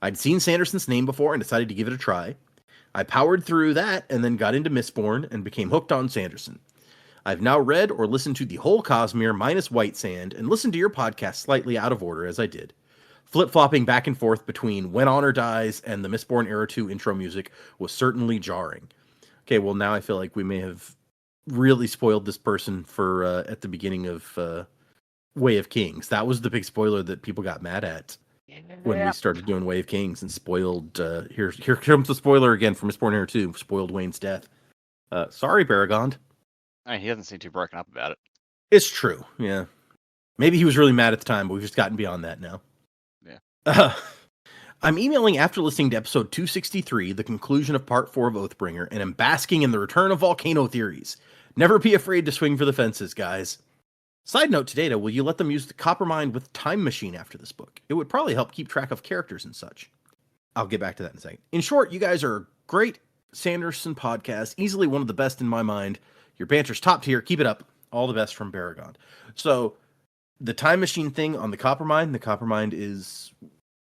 I'd seen Sanderson's name before and decided to give it a try. I powered through that and then got into Mistborn and became hooked on Sanderson. I've now read or listened to the whole Cosmere minus White Sand and listened to your podcast slightly out of order as I did. Flip-flopping back and forth between When Honor Dies and the Mistborn Era 2 intro music was certainly jarring." Okay, well, now I feel like we may have really spoiled this person for at the beginning of Way of Kings. That was the big spoiler that people got mad at when we started doing Way of Kings, and spoiled. Here comes the spoiler again from Mistborn Era 2. Spoiled Wayne's death. Sorry, Baragond. He doesn't seem too broken up about it. It's true. Yeah, maybe he was really mad at the time, but we've just gotten beyond that now. Yeah. I'm emailing after listening to episode 263, the conclusion of part 4 of Oathbringer, and am basking in the return of volcano theories. Never be afraid to swing for the fences, guys. Side note to Data, will you let them use the Coppermind with Time Machine after this book? It would probably help keep track of characters and such. I'll get back to that in a second. In short, you guys are a great Sanderson podcast, easily one of the best in my mind. Your banter's top tier. Keep it up. All the best from Baragond. So, the Time Machine thing on the Coppermind is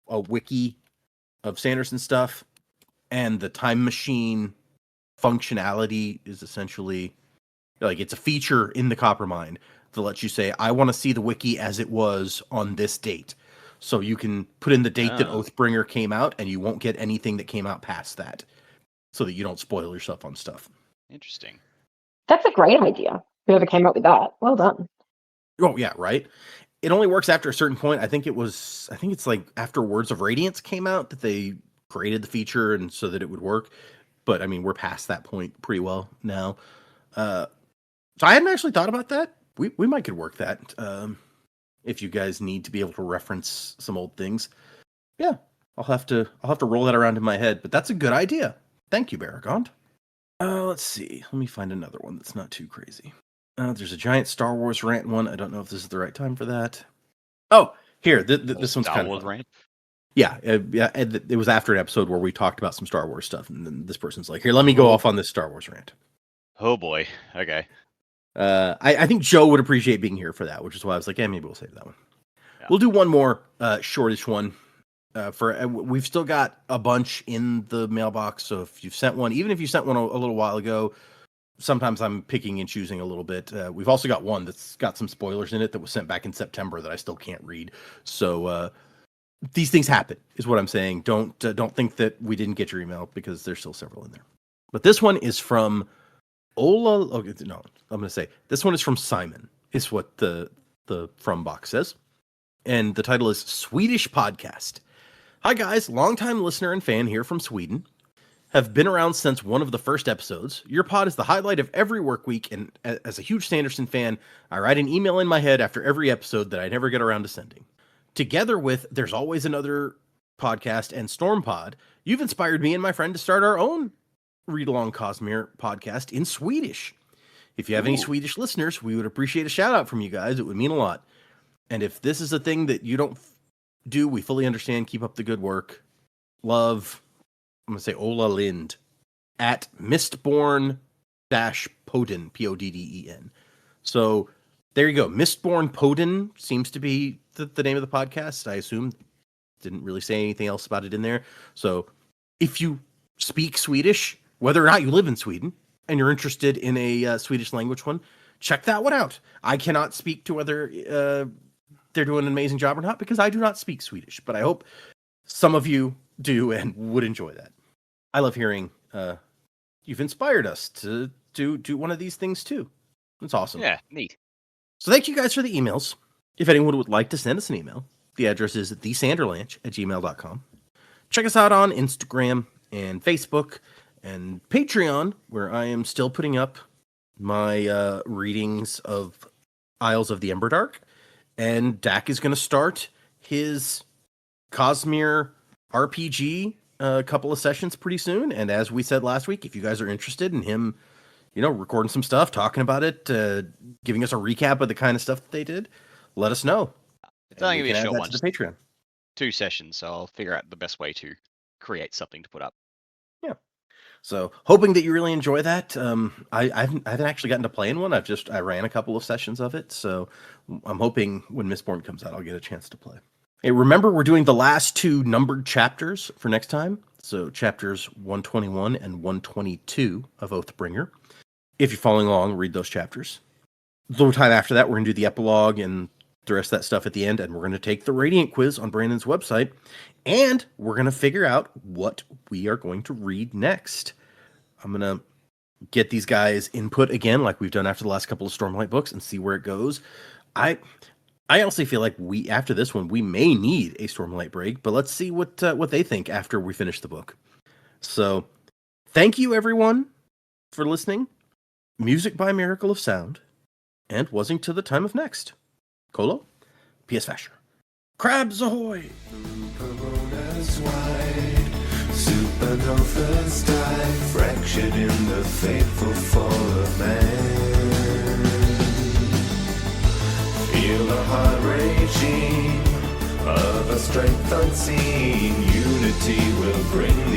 a wiki of Sanderson stuff, and the Time Machine functionality is essentially like it's a feature in the Coppermind that lets you say, I want to see the wiki as it was on this date. So you can put in the date that Oathbringer came out, and you won't get anything that came out past that, so that you don't spoil yourself on stuff. Interesting. That's a great idea. Whoever came up with that, well done. Oh yeah, right. It only works after a certain point. I think it's like after Words of Radiance came out that they created the feature, and so that it would work. But I mean, we're past that point pretty well now. So I hadn't actually thought about that. We might could work that. If you guys need to be able to reference some old things, yeah, I'll have to roll that around in my head. But that's a good idea. Thank you, Baragond. Let's see. Let me find another one that's not too crazy. There's a giant Star Wars rant one. I don't know if this is the right time for that. Oh, here. This one's kind of fun. Rant? Yeah, it was after an episode where we talked about some Star Wars stuff, and then this person's like, "Here, let me go off on this Star Wars rant." Oh boy. Okay. I think Joe would appreciate being here for that, which is why I was like, "Yeah, maybe we'll save that one." Yeah. We'll do one more shortish one. We've still got a bunch in the mailbox, so if you've sent one, even if you sent one a little while ago, sometimes I'm picking and choosing a little bit. We've also got one that's got some spoilers in it that was sent back in September that I still can't read. So these things happen, is what I'm saying. Don't think that we didn't get your email, because there's still several in there. But this one is from Ola. Okay, no, I'm going to say this one is from Simon, is what the from box says. And the title is Swedish Podcast. Hi guys, longtime listener and fan here from Sweden. Have been around since one of the first episodes. Your pod is the highlight of every work week, and as a huge Sanderson fan, I write an email in my head after every episode that I never get around to sending. Together with There's Always Another podcast and Stormpod, you've inspired me and my friend to start our own Read Along Cosmere podcast in Swedish. If you have any Swedish listeners, we would appreciate a shout out from you guys. It would mean a lot. And if this is a thing that you don't do, we fully understand. Keep up the good work. Love, I'm going to say Ola Lind at Mistborn-Podden, Podden. So there you go. Mistborn Podden seems to be the name of the podcast, I assume. Didn't really say anything else about it in there. So if you speak Swedish, whether or not you live in Sweden, and you're interested in a Swedish language one, check that one out. I cannot speak to whether they're doing an amazing job or not, because I do not speak Swedish, but I hope some of you do and would enjoy that. I love hearing you've inspired us to do one of these things too. That's awesome. Yeah, neat. So thank you guys for the emails. If anyone would like to send us an email, the address is thesanderlanch@gmail.com. Check us out on Instagram and Facebook and Patreon, where I am still putting up my readings of Isles of the Emberdark. And Dak is going to start his Cosmere RPG a couple of sessions pretty soon. And as we said last week, if you guys are interested in him, recording some stuff, talking about it, giving us a recap of the kind of stuff that they did, let us know. It's only going to be a short one. To the Patreon. 2 sessions, so I'll figure out the best way to create something to put up. Yeah. So hoping that you really enjoy that. I haven't actually gotten to play in one. I ran a couple of sessions of it. So I'm hoping when Mistborn comes out, I'll get a chance to play. Hey, remember, we're doing the last 2 numbered chapters for next time. So chapters 121 and 122 of Oathbringer. If you're following along, read those chapters. A little time after that, we're going to do the epilogue and the rest of that stuff at the end. And we're going to take the Radiant quiz on Brandon's website. And we're going to figure out what we are going to read next. I'm going to get these guys' input again, like we've done after the last couple of Stormlight books, and see where it goes. I honestly feel like after this one, we may need a Stormlight break, but let's see what they think after we finish the book. So thank you, everyone, for listening. Music by Miracle of Sound, and Wasing to the Time of Next. Colo, P.S. Fasher. Crabs ahoy! Supermooners wide, supernovas die, fractured in the fateful fall of man. Feel the heart raging of a strength unseen. Unity will bring